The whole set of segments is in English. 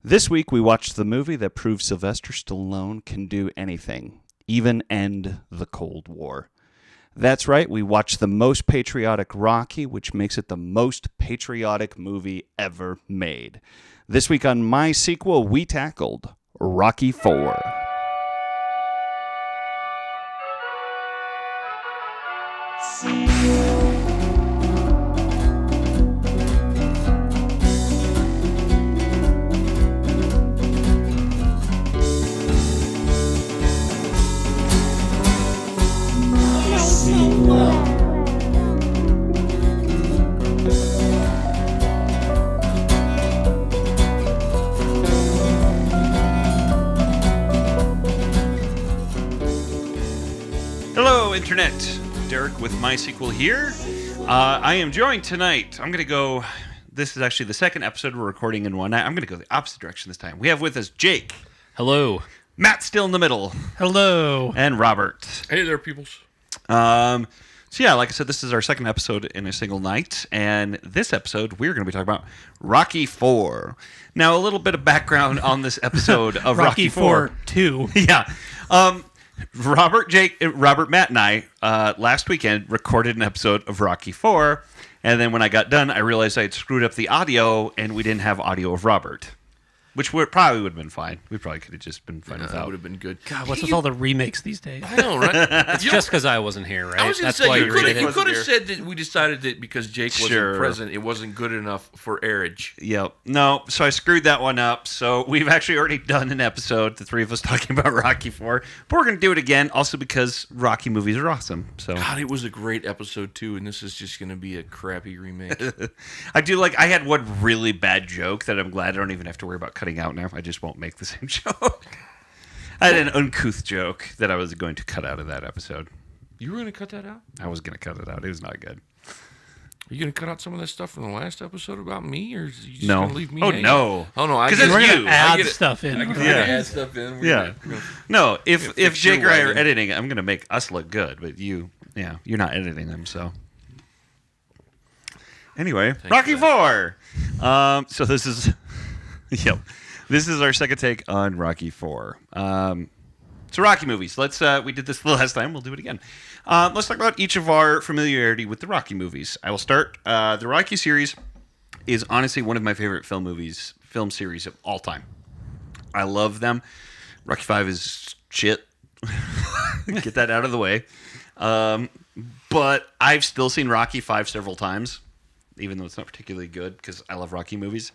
This week, we watched the movie that proves Sylvester Stallone can do anything, even end the Cold War. That's right, we watched the most patriotic Rocky, which makes it the most patriotic movie ever made. This week on MySequel, we tackled Rocky IV. Hello, Internet. Derek with MySequel here. I am joined tonight. This is actually the second episode we're recording in one night. I'm going to go the opposite direction this time. We have with us Jake. Hello. Matt still in the middle. Hello. And Robert. Hey there, peoples. So yeah, like I said, this is our second episode in a single night, and this episode we're going to be talking about Rocky IV. Now, a little bit of background on this episode of Rocky IV 2. Yeah. Robert, Matt, and I last weekend recorded an episode of Rocky IV, and then when I got done, I realized I had screwed up the audio, and we didn't have audio of Robert. Which probably would have been fine. We probably could have just been fine without. That would have been good. God, what's with all the remakes these days? I know, right? It's just because I wasn't here, right? I was going to That's why say, you you're could have said that we decided that because Jake wasn't present, it wasn't good enough for airage. Yep. No, so I screwed that one up. So we've actually already done an episode, the three of us talking about Rocky IV. But we're going to do it again, also because Rocky movies are awesome. So God, it was a great episode, too, and this is just going to be a crappy remake. I had one really bad joke that I'm glad I don't even have to worry about cutting out now. I just won't make the same joke. I had an uncouth joke that I was going to cut out of that episode. You were going to cut that out? I was going to cut it out. It was not good. Are you going to cut out some of that stuff from the last episode about me, or is you just No. going to leave me Oh, hanging? no. Oh, no. Because it's We're you. going to add stuff in. I can add stuff in. No, if fix Jake your or I are wagon. editing, I'm going to make us look good, but you're not editing them, so. Anyway, Rocky IV. So this is, this is our second take on Rocky IV. So Rocky movies. We did this the last time. We'll do it again. Let's talk about each of our familiarity with the Rocky movies. I will start. The Rocky series is honestly one of my favorite film series of all time. I love them. Rocky V is shit. Get that out of the way. But I've still seen Rocky V several times, even though it's not particularly good because I love Rocky movies.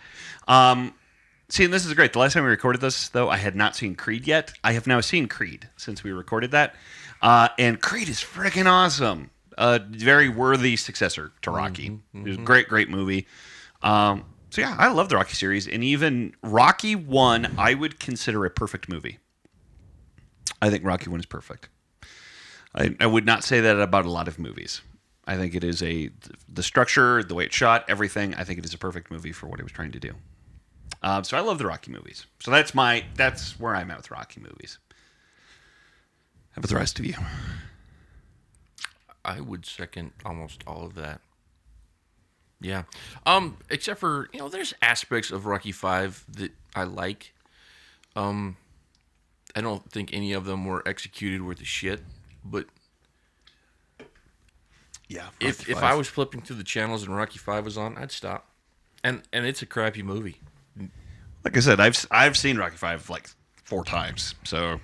See, and this is great. The last time we recorded this, though, I had not seen Creed yet. I have now seen Creed since we recorded that. And Creed is freaking awesome. Very worthy successor to Rocky. It was a great movie. So yeah, I love the Rocky series. And even Rocky 1, I would consider a perfect movie. I think Rocky 1 is perfect. I would not say that about a lot of movies. I think it is the structure, the way it's shot, everything. I think it is a perfect movie for what it was trying to do. So I love the Rocky movies. So that's where I'm at with Rocky movies. How about the rest of you? I would second almost all of that. Yeah. Except for, there's aspects of Rocky V that I like. I don't think any of them were executed worth a shit, but Yeah. if I was flipping through the channels and Rocky V was on, I'd stop. And it's a crappy movie. Like I said, I've seen Rocky V like 4 times. So,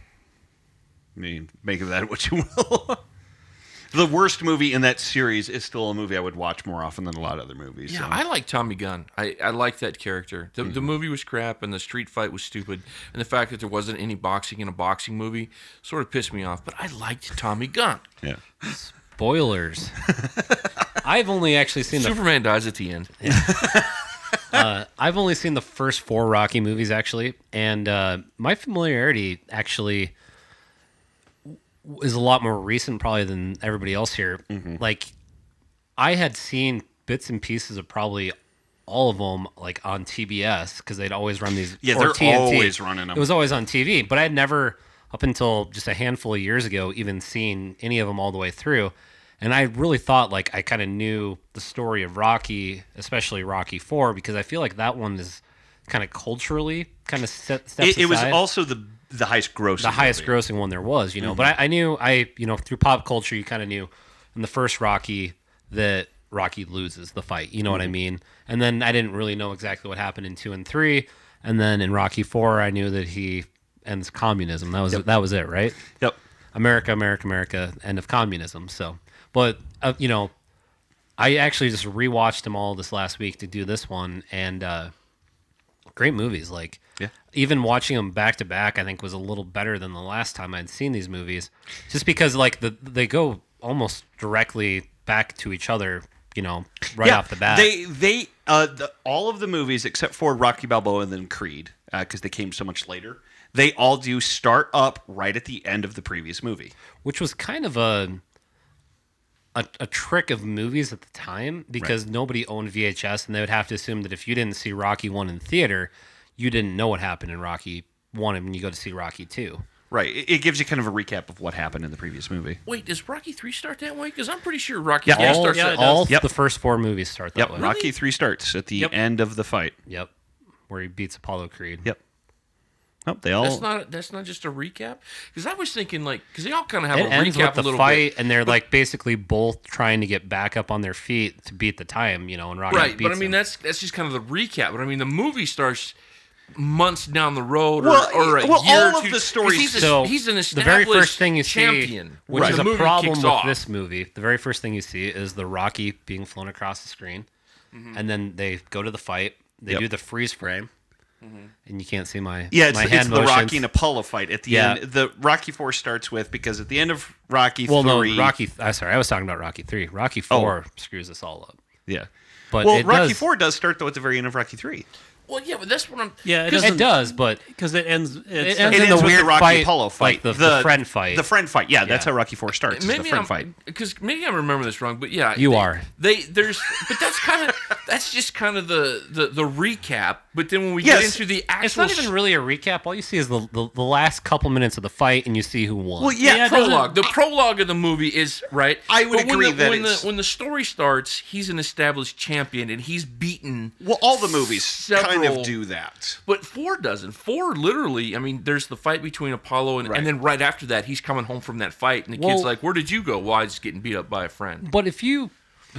I mean, make of that what you will. The worst movie in that series is still a movie I would watch more often than a lot of other movies. Yeah, so. I like Tommy Gunn. I like that character. The movie was crap, and the street fight was stupid, and the fact that there wasn't any boxing in a boxing movie sort of pissed me off. But I liked Tommy Gunn. Yeah. Spoilers. I've only actually seen Superman dies at the end. I've only seen the first 4 Rocky movies, actually, and my familiarity actually is a lot more recent probably than everybody else here. Mm-hmm. Like, I had seen bits and pieces of probably all of them, like, on TBS, because they'd always run these. Yeah, or they're TNT. always running them. It was always on TV, but I had never, up until just a handful of years ago, even seen any of them all the way through. And I really thought, like, I kind of knew the story of Rocky, especially Rocky IV, because I feel like that one is kind of culturally kind of steps It was aside. also the highest grossing. The highest movie. grossing one there was, But I knew, through pop culture, you kind of knew in the first Rocky that Rocky loses the fight. You know what I mean? And then I didn't really know exactly what happened in 2 and 3. And then in Rocky 4, I knew that he ends communism. That was it, right? Yep. America, America, America, end of communism. So, but I actually just rewatched them all this last week to do this one, and great movies. Like, Yeah. even watching them back to back, I think was a little better than the last time I'd seen these movies, just because like they go almost directly back to each other, right off the bat. They all of the movies except for Rocky Balboa and then Creed, because they came so much later. They all do start up right at the end of the previous movie. Which was kind of a trick of movies at the time, because nobody owned VHS, and they would have to assume that if you didn't see Rocky 1 in theater, you didn't know what happened in Rocky 1 when you go to see Rocky 2. Right. It gives you kind of a recap of what happened in the previous movie. Wait, does Rocky 3 start that way? Because I'm pretty sure Rocky Yeah. 4 starts that way. All Yep. the first 4 movies start that way. Rocky 3 starts at the Yep. end of the fight. Yep. Where he beats Apollo Creed. Yep. Nope, they all... That's not just a recap? Because I was thinking, because they all kind of have It a ends recap with the a little fight, bit. and they're like basically both trying to get back up on their feet to beat the time, and Rocky Right, beats but I mean, him. that's just kind of the recap. But I mean, the movie starts months down the road, Well, or a well, year all or of two. the stories- He's, So he's an the established very first thing you champion. see, which when is the a movie problem kicks with off. this movie, the very first thing you see is the Rocky being flown across the screen, and then they go to the fight. They Yep. do the freeze frame, and you can't see my Yeah, it's, my it's hand the motions. Rocky and Apollo fight at the Yeah. end. The Rocky 4 starts with, because at the end of Rocky Well, 3... no, Rocky. Sorry, I was talking about Rocky 3. Rocky 4 screws us all up. Yeah. But Well, it Rocky does, 4 does start, though, at the very end of Rocky 3. Well, yeah, but that's what I'm. Yeah, it 'cause doesn't- It does, but because it ends. it It's, ends It in ends the with weird the Rocky fight, Apollo fight. like the friend fight. The friend fight. Yeah, that's how Rocky 4 starts. Is the Maybe friend fight. because maybe I remember this wrong, but yeah, You are. But that's just kind of the recap. But then when we Yes. get into the actual, It's not even really a recap. All you see is the last couple minutes of the fight, and you see who won. Well, yeah, it doesn't- prologue. The prologue of the movie is right. I would But when agree the, that when it's- when the story starts, he's an established champion, and he's beaten. Well, all the movies kind several- of do that. But 4 doesn't. 4 literally. I mean, there's the fight between Apollo and, Right. and then right after that, he's coming home from that fight, and the Well- kid's like, "Where did you go?" Well, I was getting beat up by a friend. But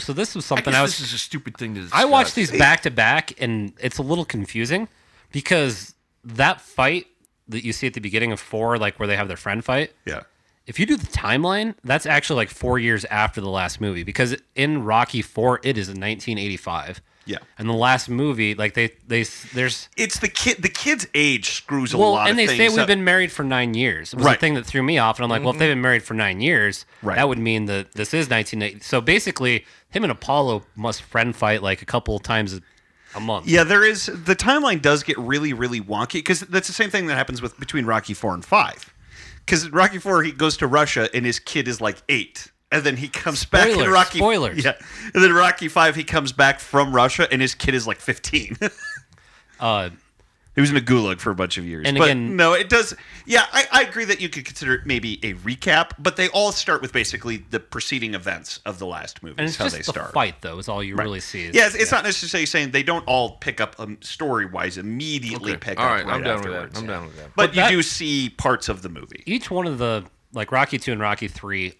so this was I something guess I was. this is a stupid thing to discuss. I watched these back to back, and it's a little confusing because that fight that you see at the beginning of 4, like where they have their friend fight. Yeah. If you do the timeline, that's actually like 4 years after the last movie, because in Rocky 4 it is in 1985. Yeah. And the last movie, like there's It's the kid. The kid's age screws a well, lot and of they things say we've up. been married for 9 years. It was Right. the thing that threw me off, and I'm like, well, if they've been married for 9 years, Right. that would mean that this is 1980. So basically, him and Apollo must friend fight like a couple times a month. Yeah, there is. The timeline does get really, really wonky, because that's the same thing that happens between Rocky 4 and 5. Because Rocky 4, he goes to Russia and his kid is like 8. And then he comes back in Spoilers, Rocky. spoilers. Yeah. And then Rocky 5, he comes back from Russia and his kid is like 15. He was in a gulag for a bunch of years. And But again- no, it does. Yeah, I agree that you could consider it maybe a recap, but they all start with basically the preceding events of the last movie. And it's how just they the start. fight, though, is all you really see. Yeah, it's not necessarily saying they don't all pick up story-wise immediately Okay. pick All up right, I'm down with afterwards. that. I'm down with that. But you that- do see parts of the movie. Each one of the, like Rocky 2 and Rocky 3,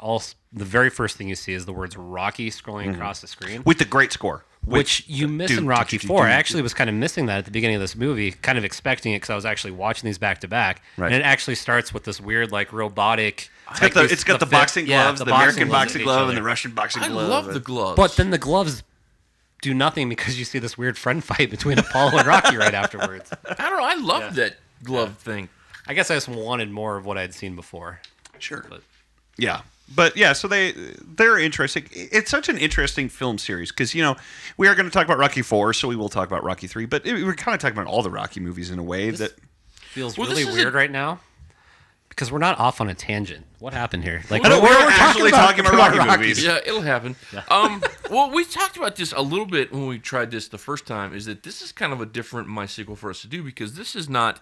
the very first thing you see is the words Rocky scrolling across the screen. With the great score. Which you miss in Rocky 4. I actually was kind of missing that at the beginning of this movie, kind of expecting it because I was actually watching these back to back. Right. And it actually starts with this weird, like, robotic. It's got the boxing gloves, the American boxing glove, and the rest. Russian boxing I glove. love the gloves. But then the gloves do nothing because you see this weird friend fight between Apollo and Rocky right afterwards. I don't know. I love that glove thing. I guess I just wanted more of what I'd seen before. Sure. But Yeah. But yeah, so they're interesting. It's such an interesting film series because, we are going to talk about Rocky 4, so we will talk about Rocky 3, but we're kind of talking about all the Rocky movies in a way that... feels Well, really this is weird right now because we're not off on a tangent. What happened here? Like, I know, we're actually talking about Rocky movies. Yeah, it'll happen. Well, we talked about this a little bit when we tried this the first time, is that this is kind of a different MySequel for us to do because this is not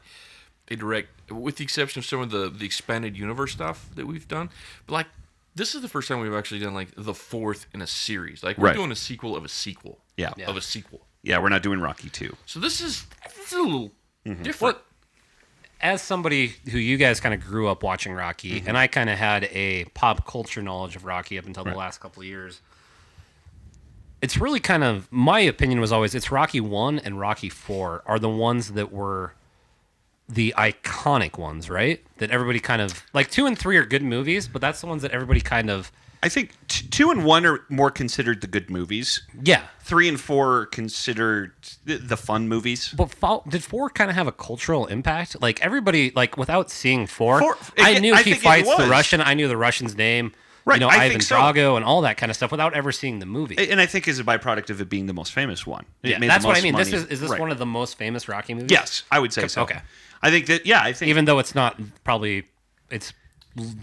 a direct, with the exception of some of the expanded universe stuff that we've done, but like, this is the first time we've actually done like the fourth in a series. Like we're Right. doing a sequel of a sequel. Yeah. Of a sequel. Yeah, we're not doing Rocky 2. So this is a little different. What, as somebody who you guys kind of grew up watching Rocky, and I kind of had a pop culture knowledge of Rocky up until the last couple of years, it's really kind of, my opinion was always, it's Rocky 1 and Rocky 4 are the ones that were the iconic ones, right? That everybody kind of, like 2 and 3 are good movies, but that's the ones that everybody kind of, I think 2 and 1 are more considered the good movies. yeah. 3 and 4 are considered the fun movies. But did 4 kind of have a cultural impact? Like everybody, like without seeing 4, I I knew he think it fights the was. Russian. I knew the Russian's name. Right, I Ivan think so. Drago and all that kind of stuff without ever seeing the movie. And I think as a byproduct of it being the most famous one. It Yeah, made the that's what I most mean. money. Is this Right. one of the most famous Rocky movies? Yes, I would say so. Okay. I think that, yeah, I think. Even though it's not probably, it's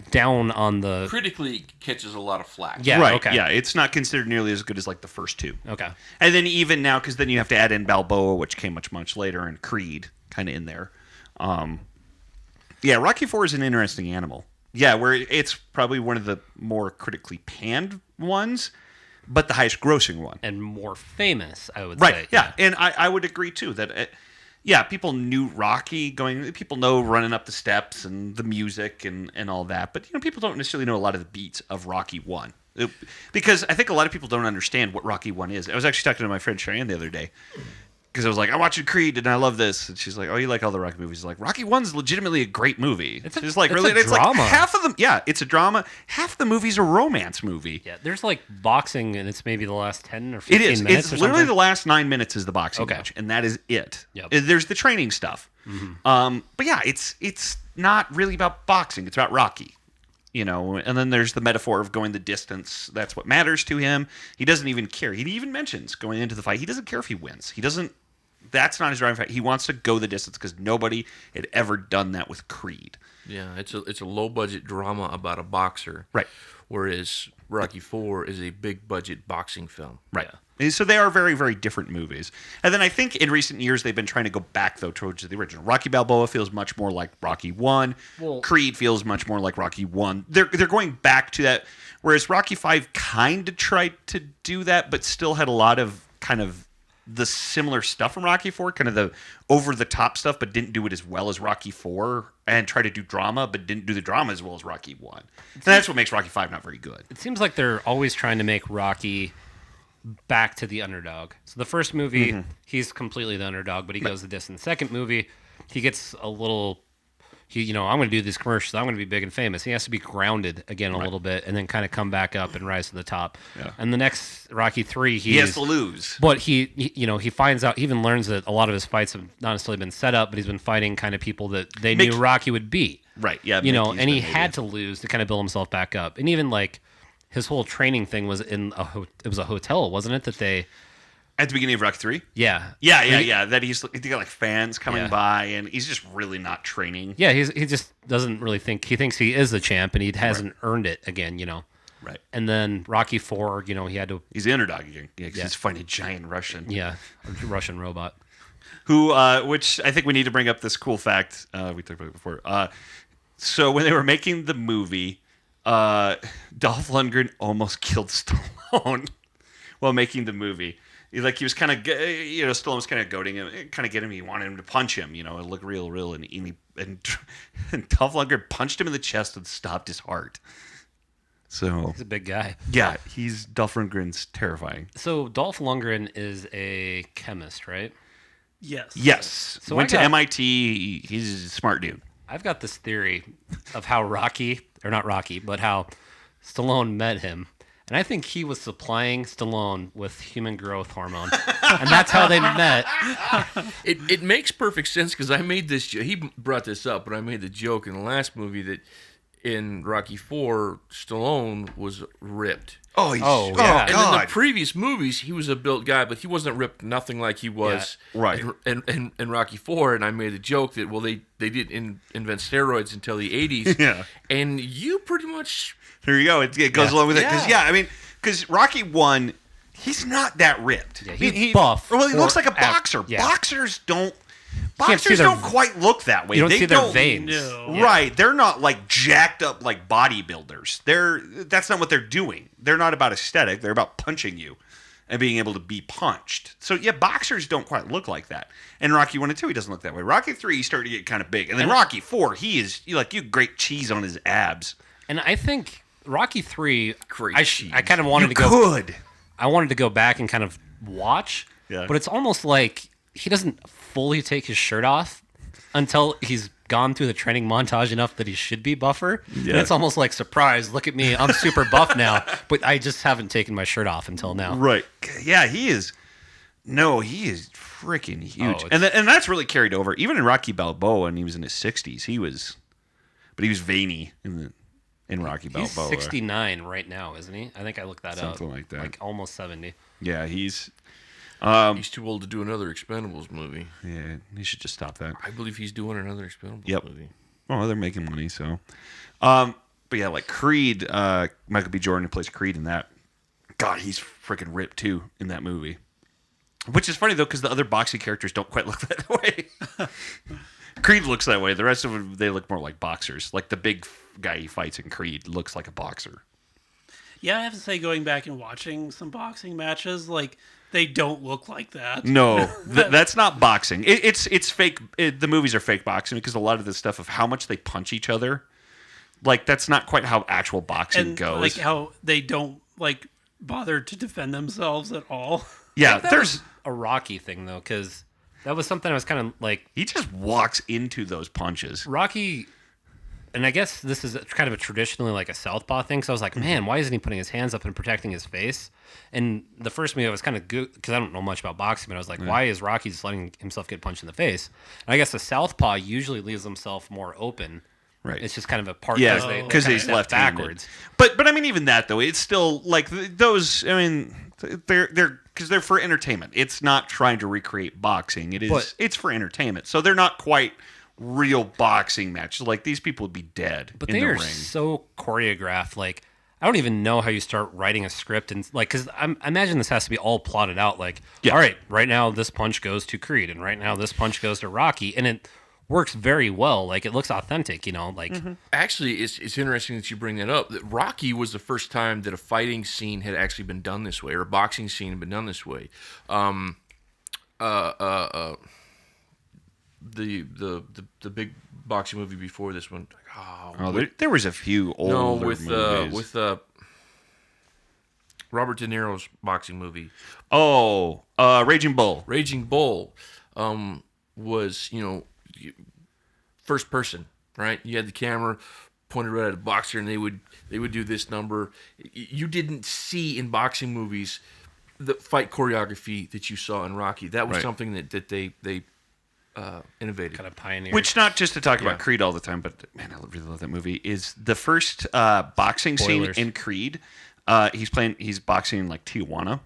down on the. Critically catches a lot of flack. Yeah. right, Okay. yeah, it's not considered nearly as good as like the first 2. Okay. And then even now, because then you have to add in Balboa, which came much later, and Creed kind of in there. Yeah, Rocky 4 is an interesting animal. Yeah, where it's probably one of the more critically panned ones, but the highest grossing one. And more famous, I would Right, say. yeah. And I would agree too that, yeah, people knew Rocky people know running up the steps and the music and all that, but people don't necessarily know a lot of the beats of Rocky 1. Because I think a lot of people don't understand what Rocky 1 is. I was actually talking to my friend Cheyenne the other day. Because I was like, I'm watching Creed and I love this, and she's like, "Oh, you like all the Rocky movies?" Like, Rocky 1's legitimately a great movie. She's like, "Really?" It's like drama. half of them. Yeah, it's a drama. Half the movie's a romance movie. Yeah, there's like boxing, and it's maybe the last 10 or It 15 is. minutes It's or literally something. the last 9 minutes is the boxing Okay. match, and that is it. Yep. There's the training stuff. But yeah, it's not really about boxing. It's about Rocky. And then there's the metaphor of going the distance. That's what matters to him. He doesn't even care. He even mentions going into the fight. He doesn't care if he wins. He doesn't. That's not his driving factor. He wants to go the distance because nobody had ever done that with Creed. Yeah, it's a low budget drama about a boxer. Right. Whereas Rocky 4 is a big budget boxing film. Right. And so they are very, very different movies. And then I think in recent years they've been trying to go back though towards the original. Rocky Balboa feels much more like Rocky 1. Well- Creed feels much more like Rocky 1. They're going back to that, whereas Rocky 5 kind of tried to do that, but still had a lot of kind of the similar stuff from Rocky 4, kind of the over-the-top stuff, but didn't do it as well as Rocky 4, and tried to do drama, but didn't do the drama as well as Rocky 1. And that's what makes Rocky 5 not very good. It seems like they're always trying to make Rocky back to the underdog. So the first movie, he's completely the underdog, but he goes the distance. Second movie, he gets a little... I'm going to do these commercials. I'm going to be big and famous. He has to be grounded again a little bit, and then kind of come back up and rise to the top. Yeah. And the next Rocky 3, He has to lose. But he finds out, he even learns that a lot of his fights have not necessarily been set up, but he's been fighting kind of people that they knew Rocky would beat. Right, yeah. And he had to lose to kind of build himself back up. And even like his whole training thing was it was a hotel, wasn't it? That they At the beginning of Rocky 3? yeah That he got like fans coming Yeah. by, and he's just really not training. yeah he just doesn't really think he thinks he is the champ, and he hasn't earned it again. Right. And then Rocky 4, he had to He's the underdog again. Yeah, 'cause he's fighting a giant Russian. a Russian robot. Who, which I think we need to bring up this cool fact. We talked about it before. So when they were making the movie, Dolph Lundgren almost killed Stallone while making the movie. He was kind of, Stallone was kind of goading him, kind of getting him. He wanted him to punch him, it looked real, and Dolph Lundgren punched him in the chest and stopped his heart. So He's a big guy. yeah, Dolph Lundgren's terrifying. So Dolph Lundgren is a chemist, right? Yes. Yes, So went I got- to MIT. He's a smart dude. I've got this theory of how how Stallone met him. And I think he was supplying Stallone with human growth hormone. And that's how they met. It makes perfect sense because I made this. He brought this up, but I made the joke in the last movie that in Rocky 4, Stallone was ripped. Oh, yeah. And in the previous movies, he was a built guy, but he wasn't ripped, nothing like he was right. in Rocky 4. And I made a joke that, well, they didn't invent steroids until the 80s. Yeah. And you pretty much... There you go. It goes along with it. Yeah. Because Rocky 1, he's not that ripped. Yeah, he's buff. Well, he looks or like a boxer. yeah. Boxers don't can't see their- quite look that way. You don't They see their veins. No. Right. They're not like jacked up like bodybuilders. That's not what they're doing. They're not about aesthetic. They're about punching you. and being able to be punched. So yeah, boxers don't quite look like that. And Rocky 1 and 2, he doesn't look that way. Rocky 3, he started to get kind of big. And then Rocky 4, he is you grate cheese on his abs. And I think Rocky 3, Great I cheese. kind of wanted You to go. could. I wanted to go back and kind of watch, Yeah. but it's almost like he doesn't fully take his shirt off until he's gone through the training montage enough that he should be buffer. Yeah. And it's almost like, surprise, look at me, I'm super buff now, but I just haven't taken my shirt off until now. Right. Yeah, he is. No, he is freaking huge. Oh, And that's really carried over. Even in Rocky Balboa, when he was in his 60s, he was veiny in Rocky He's Balboa. 69 right now, isn't he? I think I looked that up. Something like that. Like almost 70. Yeah, he's He's too old to do another Expendables movie. yeah, he should just stop that. I believe he's doing another Expendables Yep. movie. Well, they're making money, so. But yeah, like Creed, Michael B. Jordan, who plays Creed in that. God, he's freaking ripped too in that movie. Which is funny though, because the other boxing characters don't quite look that way. Creed looks that way. The rest of them, they look more like boxers. Like the big guy he fights in Creed looks like a boxer. Yeah, I have to say, going back and watching some boxing matches, like, they don't look like that. No, that's not boxing. It's fake. The movies are fake boxing because a lot of the stuff of how much they punch each other, like that's not quite how actual boxing And goes. like how they don't like bother to defend themselves at all. yeah, That there's was a Rocky thing, though, because that was something I was kind of like, he just walks into those punches. Rocky, and I guess this is kind of a traditionally like a southpaw thing. So I was like, man, why isn't he putting his hands up and protecting his face? And the first movie I was kind of good because I don't know much about boxing, but I was like, why is Rocky just letting himself get punched in the face? And I guess the southpaw usually leaves himself more open. Right. It's just kind of a part Yeah, they because kinda he's step left-handed. backwards. But I mean, even that though, it's still like those. I mean, they're because they're for entertainment. It's not trying to recreate boxing. It's for entertainment. So they're not quite real boxing matches. Like these people would be dead But in they the are ring. so choreographed. Like, I don't even know how you start writing a script. And like, because I imagine this has to be all plotted out. Like, Yeah. all right, right now this punch goes to Creed, and right now this punch goes to Rocky. And it works very well. Like, it looks authentic, you know? Like, Actually, it's interesting that you bring that up. That Rocky was the first time that a fighting scene had actually been done this way, or a boxing scene had been done this way. The big boxing movie before this one. Oh, there was a few older with movies. Robert De Niro's boxing movie. Raging Bull. Raging Bull was, first person, right? You had the camera pointed right at a boxer, and they would do this number. You didn't see in boxing movies the fight choreography that you saw in Rocky. That was Right. something that they innovated. kind of pioneer. Which, not just to talk about Yeah. Creed all the time, but man, I really love that movie. Is the first boxing Spoilers. scene in Creed? He's boxing in like Tijuana,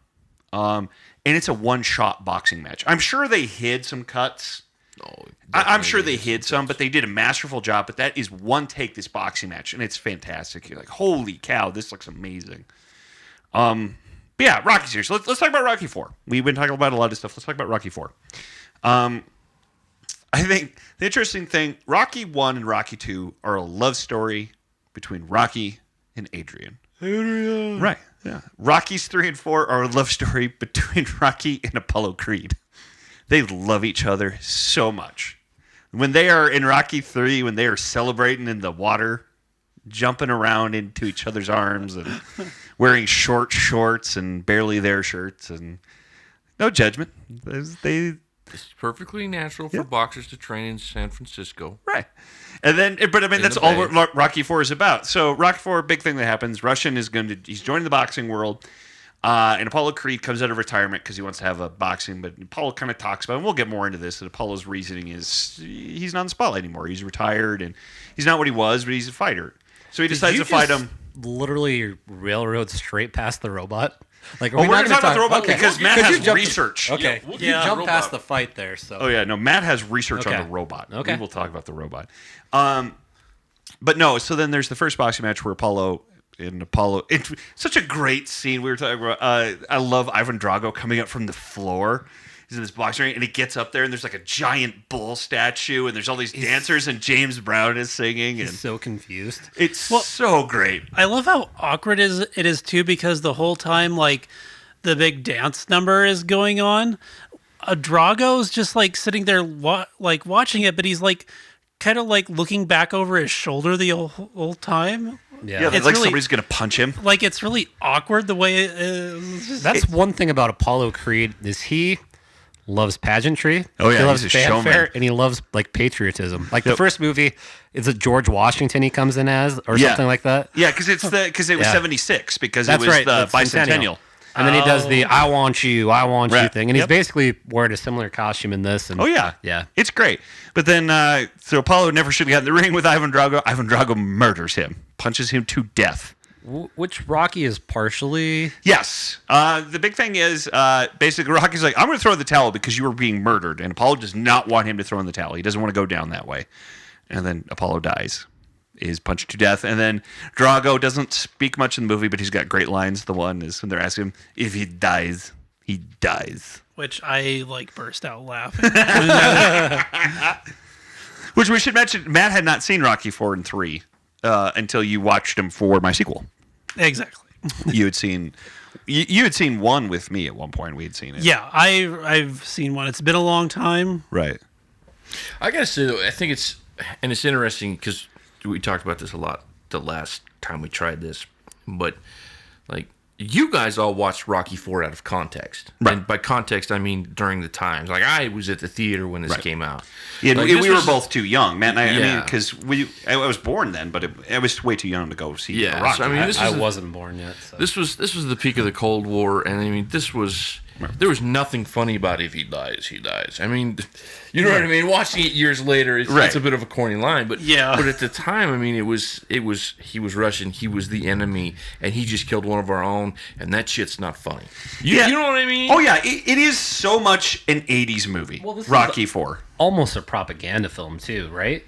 and it's a one-shot boxing match. I'm sure they hid some cuts. Oh, I'm sure they hid some, but they did a masterful job. But that is one take, this boxing match, and it's fantastic. You're like, holy cow, this looks amazing. But yeah, Rocky series. Let's talk about Rocky 4. We've been talking about a lot of stuff. Let's talk about Rocky 4. I think the interesting thing, Rocky 1 and Rocky 2 are a love story between Rocky and Adrian. Right, yeah. Rockies 3 and 4 are a love story between Rocky and Apollo Creed. They love each other so much. When they are in Rocky 3, when they are celebrating in the water, jumping around into each other's arms and wearing short shorts and barely there shirts, and no judgment. It's perfectly natural for boxers to train in San Francisco. Right. And then, but I mean, that's the all Bay. what Rocky 4 is about. So Rocky 4, big thing that happens, he's joining the boxing world. And Apollo Creed comes out of retirement because he wants to have a boxing, but Apollo kind of talks about it, and we'll get more into this, that Apollo's reasoning is he's not in the spotlight anymore. He's retired, and he's not what he was, but he's a fighter. So he decides to fight him. Literally railroad straight past the robot. Like, are Oh, we we're not going to gonna talk about the robot okay. because Matt Could you has jump- research. Okay, we'll you get jump the past robot. the fight there. So Oh, yeah. No, Matt has research on Okay. the robot. Okay. We will talk about the robot. But no, so then there's the first boxing match where it's such a great scene. We were talking about, I love Ivan Drago coming up from the floor. He's in this boxing ring, and he gets up there, and there's like a giant bull statue, and there's all these dancers, and James Brown is singing, and he's so confused. it's so great. I love how awkward it is too, because the whole time, like, the big dance number is going on, Drago's just like sitting there like watching it, but he's like kind of like looking back over his shoulder the whole time. Yeah, It's like really- somebody's gonna punch him. Like it's really awkward the way it is. That's one thing about Apollo Creed is he loves pageantry. Oh, yeah, he loves he's a showman. fanfare, and he loves like patriotism. Like the first movie, is it George Washington he comes in as, or Yeah. something like that? Yeah, because it was Yeah. 76 because That's it was right, the that's bicentennial. And then he does the "I want you, I want you" Right. thing, and he's Yep. basically wearing a similar costume in this. And Oh yeah, yeah. it's great. But then, so Apollo never should have gotten in the ring with Ivan Drago. Ivan Drago murders him, punches him to death. Which Rocky is partially. Yes. The big thing is basically Rocky's like, I'm going to throw in the towel because you were being murdered, and Apollo does not want him to throw in the towel. He doesn't want to go down that way. And then Apollo dies. Is punched to death, and then Drago doesn't speak much in the movie, but he's got great lines. The one is when they're asking him if he dies, he dies. Which I like burst out laughing. Which we should mention, Matt had not seen Rocky 4 and 3 until you watched him for MySequel. Exactly. You had seen you had seen one with me at one point. We had seen it. Yeah, I've seen one. It's been a long time. Right. I gotta say though, I think it's interesting because we talked about this a lot the last time we tried this, but like you guys all watched Rocky 4 out of context, Right. and by context I mean during the times. Like I was at the theater when this Right. came out. Yeah, Like, we this were was- both too young, Matt and I. I mean, Yeah. because I was born then, but I was way too young to go see Yeah, Rocky. so, I mean, this I was- wasn't born yet. So. This was the peak of the Cold War, and I mean, there was nothing funny about if he dies, he dies. I mean, you know what I mean? Watching it years later, it's Right. a bit of a corny line, but Yeah. But at the time, I mean, it was he was Russian, he was the enemy, and he just killed one of our own, and that shit's not funny. You know what I mean? Oh yeah, it is so much an '80s movie. Well, this is Rocky 4. Almost a propaganda film too, right?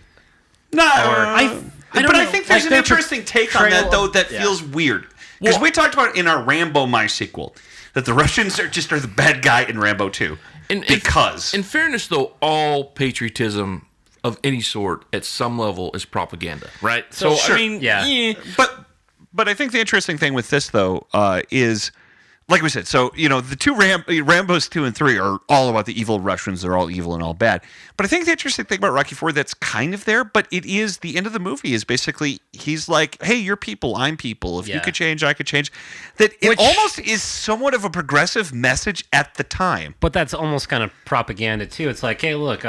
No, I don't but I know. think there's Like an their interesting take on that portrayal though of- that yeah. feels weird because we talked about in our Rambo MySequel that the Russians are the bad guy in Rambo 2 because in fairness, though, all patriotism of any sort at some level is propaganda, right? So Sure. I mean, Yeah. But I think the interesting thing with this though is, like we said, so the two Rambos 2 and 3 are all about the evil Russians. They're all evil and all bad. But I think the interesting thing about Rocky 4 that's kind of there, but it is the end of the movie is basically he's like, hey, you're people, I'm people. If you Yeah. could change, I could change. That it Which- almost is somewhat of a progressive message at the time. But that's almost kind of propaganda too. It's like, hey, look,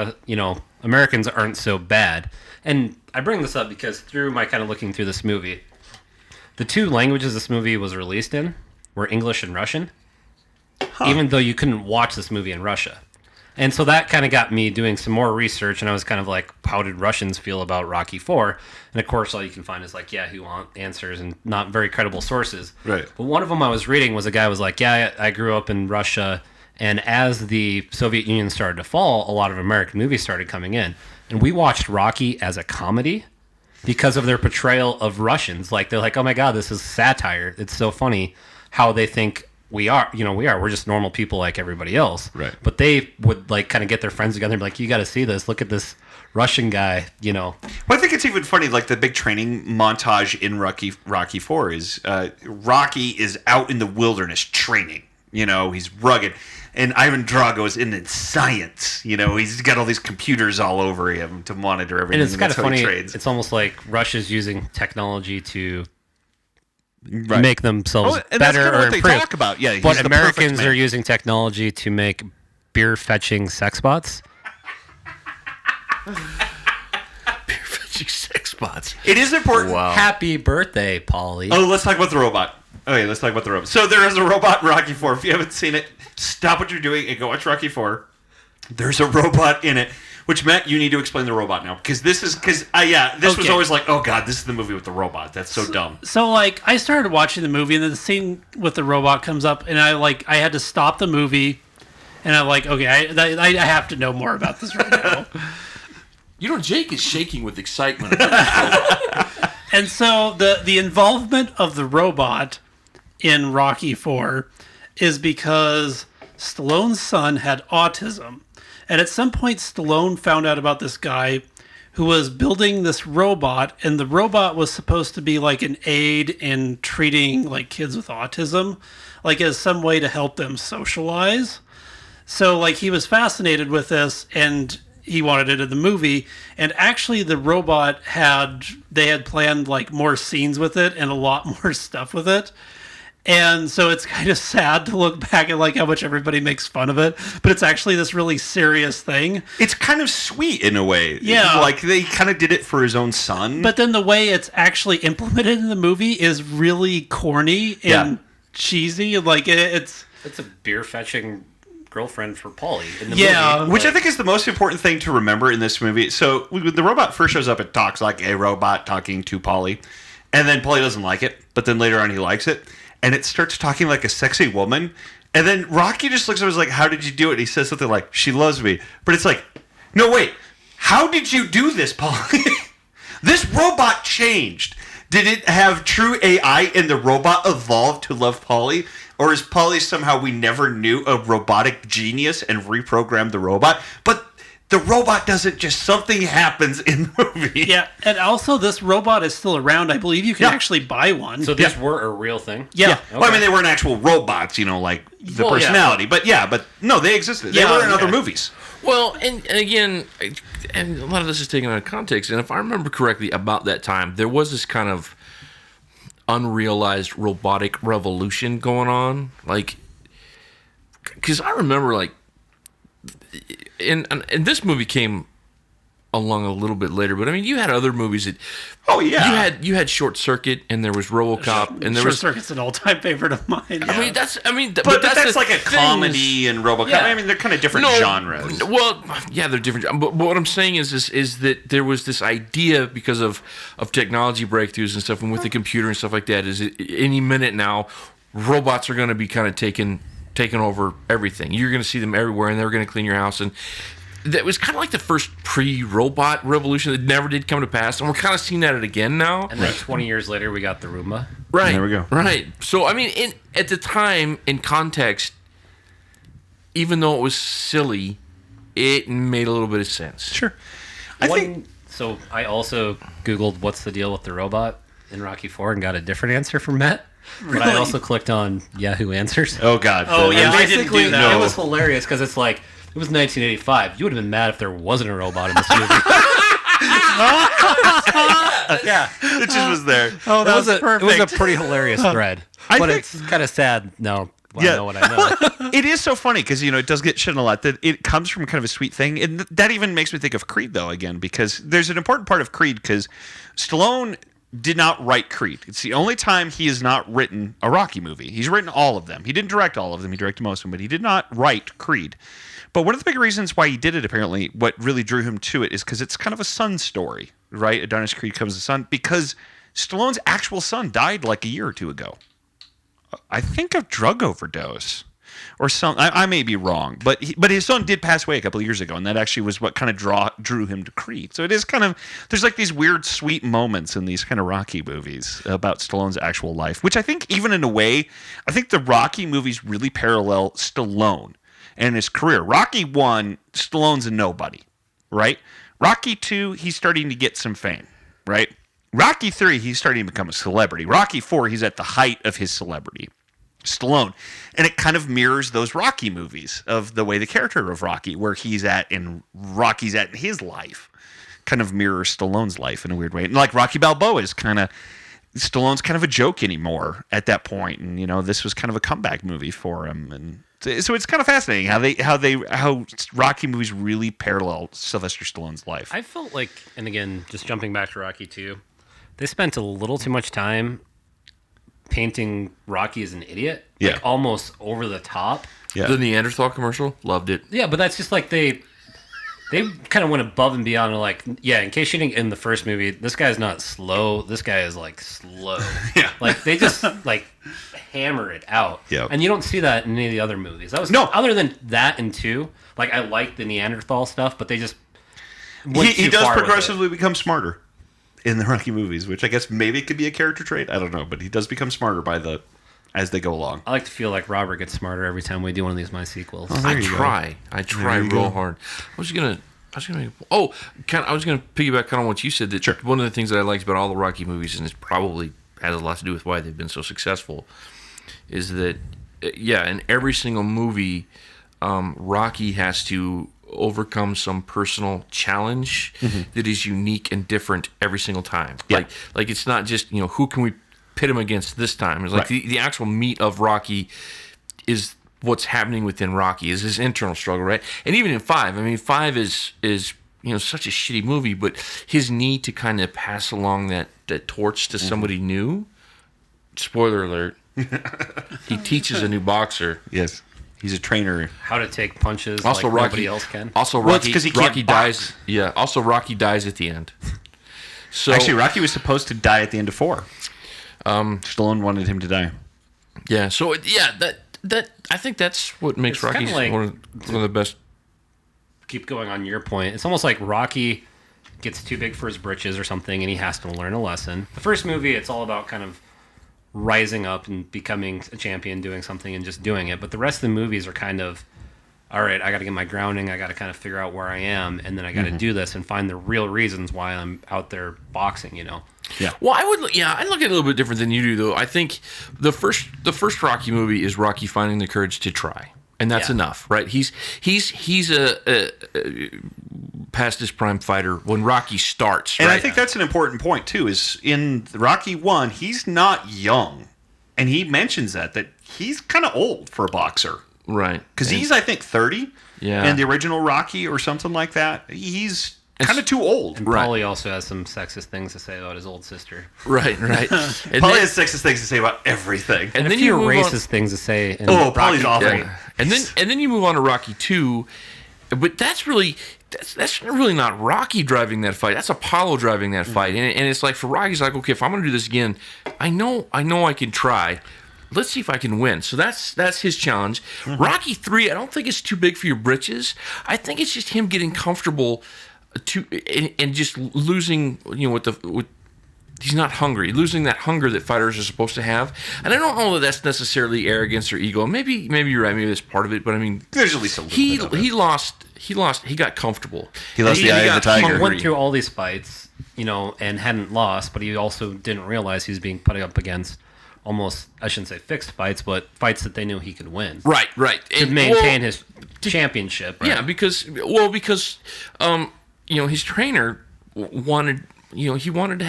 Americans aren't so bad. And I bring this up because through my kind of looking through this movie, the two languages this movie was released in were English and Russian, even though you couldn't watch this movie in Russia. And so that kind of got me doing some more research, and I was kind of like, how did Russians feel about Rocky 4? And of course, all you can find is like, yeah, who want answers and not very credible sources. Right. But one of them I was reading was a guy was like, yeah, I grew up in Russia, and as the Soviet Union started to fall, a lot of American movies started coming in. And we watched Rocky as a comedy because of their portrayal of Russians. Like, they're like, oh my God, this is satire. It's so funny how they think we are. We're just normal people like everybody else. Right. But they would like kind of get their friends together and be like, you got to see this. Look at this Russian guy, Well, I think it's even funny, like the big training montage in Rocky 4 is Rocky is out in the wilderness training. He's rugged. And Ivan Drago is in science. He's got all these computers all over him to monitor everything. And it's kind of that's how he funny. trades. It's almost like Russia's using technology to Right. make themselves Oh, and that's better kinda or what they improve. talk about. Yeah, he's but the perfect Americans man. are using technology to make beer fetching sex bots. sex bots. It is important. Wow. Happy birthday, Polly. Oh, let's talk about the robot. Okay, let's talk about the robot. So there is a robot in Rocky 4. If you haven't seen it, stop what you're doing and go watch Rocky 4. There's a robot in it. Which, Matt, you need to explain the robot now. Because this was Okay. always like, oh God, this is the movie with the robot. That's so dumb. So like I started watching the movie and then the scene with the robot comes up and I had to stop the movie and I'm like, okay, I have to know more about this right now. Jake is shaking with excitement. And so the involvement of the robot in Rocky 4 is because Stallone's son had autism. And at some point Stallone found out about this guy who was building this robot, and the robot was supposed to be like an aid in treating like kids with autism, like as some way to help them socialize. So like he was fascinated with this, and he wanted it in the movie. And actually the robot had planned like more scenes with it and a lot more stuff with it. And so it's kind of sad to look back at like how much everybody makes fun of it, but it's actually this really serious thing. It's kind of sweet in a way. Yeah. Like they kind of did it for his own son. But then the way it's actually implemented in the movie is really corny and cheesy. Like it's It's a beer fetching girlfriend for Polly in the Yeah. movie. Which I think is the most important thing to remember in this movie. So when the robot first shows up, it talks like a robot talking to Polly. And then Polly doesn't like it. But then later on he likes it. And it starts talking like a sexy woman. And then Rocky just looks at him and is like, how did you do it? And he says something like, she loves me. But it's like, no, wait. How did you do this, Polly? This robot changed. Did it have true AI and the robot evolved to love Polly? Or is Polly somehow we never knew a robotic genius and reprogrammed the robot? But the robot doesn't just, something happens in the movie. yeah. And also this robot is still around. I believe you can Yeah. actually buy one. So these were a real thing? yeah. Well, I mean, they weren't actual robots, like the Well, yeah. personality. But no, they existed. They Yeah, were in other okay. movies. Well, and again, and a lot of this is taken out of context. And if I remember correctly, about that time, there was this kind of unrealized robotic revolution going on. Like, because I remember, like, and this movie came along a little bit later, but I mean, you had other movies that. Oh, yeah. You had Short Circuit, and there was RoboCop, and there Short was. Circuit's an all-time favorite of mine. Yeah. I mean, But that's the like a thing. comedy and RoboCop. Yeah. I mean, they're kind of different genres. Well, yeah, they're different. But what I'm saying is that there was this idea because of technology breakthroughs and stuff, and with the computer and stuff like that, is that any minute now, robots are going to be kind of taking over everything. You're going to see them everywhere, and they're going to clean your house. And that was kind of like the first pre-robot revolution that never did come to pass, and we're kind of seeing that again now. And then 20 years later, we got the Roomba. Right. There we go. Right. So, I mean, at the time, in context, even though it was silly, it made a little bit of sense. Sure. I think. So I also Googled what's the deal with the robot in Rocky 4 and got a different answer from Matt. But I Really? also clicked on Yahoo Answers. Oh, God. Oh, yeah. And I didn't basically, do that. it was hilarious because it's like, it was 1985. You would have been mad if there wasn't a robot in this movie. Yeah. It just was there. Oh, that was It was a perfect. pretty hilarious thread. I But think- it's kind of sad. No, I Yeah. know what I know. It is so funny because it does get shit a lot. That it comes from kind of a sweet thing, and that even makes me think of Creed though again, because there's an important part of Creed because Stallone did not write Creed. It's the only time he has not written a Rocky movie. He's written all of them. He didn't direct all of them. He directed most of them, but he did not write Creed. But one of the big reasons why he did it, apparently, what really drew him to it is because it's kind of a son story, right? Adonis Creed comes a son because Stallone's actual son died like a year or two ago. I think of drug overdose or something. I may be wrong, but his son did pass away a couple of years ago, and that actually was what kind of drew him to Creed. So it is kind of, there's like these weird, sweet moments in these kind of Rocky movies about Stallone's actual life, which I think even in a way, I think the Rocky movies really parallel Stallone and his career. Rocky 1, Stallone's a nobody, right? Rocky 2, he's starting to get some fame, right? Rocky 3, he's starting to become a celebrity. Rocky 4, he's at the height of his celebrity. Stallone. And it kind of mirrors those Rocky movies of the way the character of Rocky, where he's at and Rocky's at in his life, kind of mirrors Stallone's life in a weird way. And like Rocky Balboa is kind of, Stallone's kind of a joke anymore at that point. And, this was kind of a comeback movie for him. And so it's kind of fascinating how Rocky movies really parallel Sylvester Stallone's life. I felt like, and again, just jumping back to Rocky 2, they spent a little too much time painting Rocky as an idiot. Yeah. Like almost over the top. Yeah. The Neanderthal commercial, loved it. Yeah, but that's just like they kind of went above and beyond. And like, yeah, in case you didn't get in the first movie, this guy's not slow. This guy is like slow. Yeah. Like they just like hammer it out. Yeah. And you don't see that in any of the other movies. That was No. other than that and 2. Like I like the Neanderthal stuff, but they just went He too does far with it. progressively become smarter in the Rocky movies, which I guess maybe it could be a character trait. I don't know, but he does become smarter as they go along. I like to feel like Robert gets smarter every time we do one of these MySequels. There I you go. try There you real go. hard. I was gonna I was gonna piggyback kind of what you said. That one of the things that I liked about all the Rocky movies, and it probably has a lot to do with why they've been so successful, is that in every single movie, Rocky has to overcome some personal challenge that is unique and different every single time. Yeah. Like it's not just who can we pit him against this time. It's like the actual meat of Rocky is what's happening within Rocky, is his internal struggle, right? And even in 5, I mean, 5 is such a shitty movie, but his need to kind of pass along that torch to somebody new. Spoiler alert. He teaches a new boxer. Yes. He's a trainer. How to take punches Also, like Rocky, nobody else can. Also, Well, it's Rocky, 'cause he can't Rocky box. dies. Yeah. Also, Rocky dies at the end. So Actually, Rocky was supposed to die at the end of 4. Stallone wanted him to die. yeah. So that I think that's what makes It's Rocky kinda like- one of the best. Keep going on your point. It's almost like Rocky gets too big for his britches or something, and he has to learn a lesson. The first movie, it's all about kind of rising up and becoming a champion, doing something, and just doing it. But the rest of the movies are kind of, all right, I got to get my grounding. I got to kind of figure out where I am, and then I got to do this and find the real reasons why I'm out there boxing. Yeah. Well, I look at it a little bit different than you do, though. I think the first Rocky movie is Rocky finding the courage to try, and that's Yeah. enough, right? He's a past his prime fighter when Rocky starts, And right? I think that's an important point too. Is in Rocky 1, he's not young, and he mentions that he's kind of old for a boxer right because he's I think 30. Yeah. In the original Rocky or something like that, he's kind of too old. And Right. Paulie also has some sexist things to say about his old sister. right. And Paulie then, has sexist things to say about everything. and And a then few you move on- racist things to say. In Oh, Rocky Paulie's awful. III. Yeah. And then you move on to Rocky 2, but that's really not Rocky driving that fight. That's Apollo driving that fight. And it's like for Rocky's like, okay, if I'm going to do this again, I know I can try. Let's see if I can win. So that's his challenge. Rocky 3, I don't think it's too big for your britches. I think it's just him getting comfortable and just losing, he's not hungry, losing that hunger that fighters are supposed to have. And I don't know that that's necessarily arrogance or ego. Maybe you're right. Maybe that's part of it. But I mean, There's at least a little bit of it. he lost. He got comfortable. He lost the eye of got the tiger. He hungry. went through all these fights, and hadn't lost, but he also didn't realize he was being put up against almost, I shouldn't say fixed fights, but fights that they knew he could win Right. to maintain his championship. Yeah, because his trainer wanted. He wanted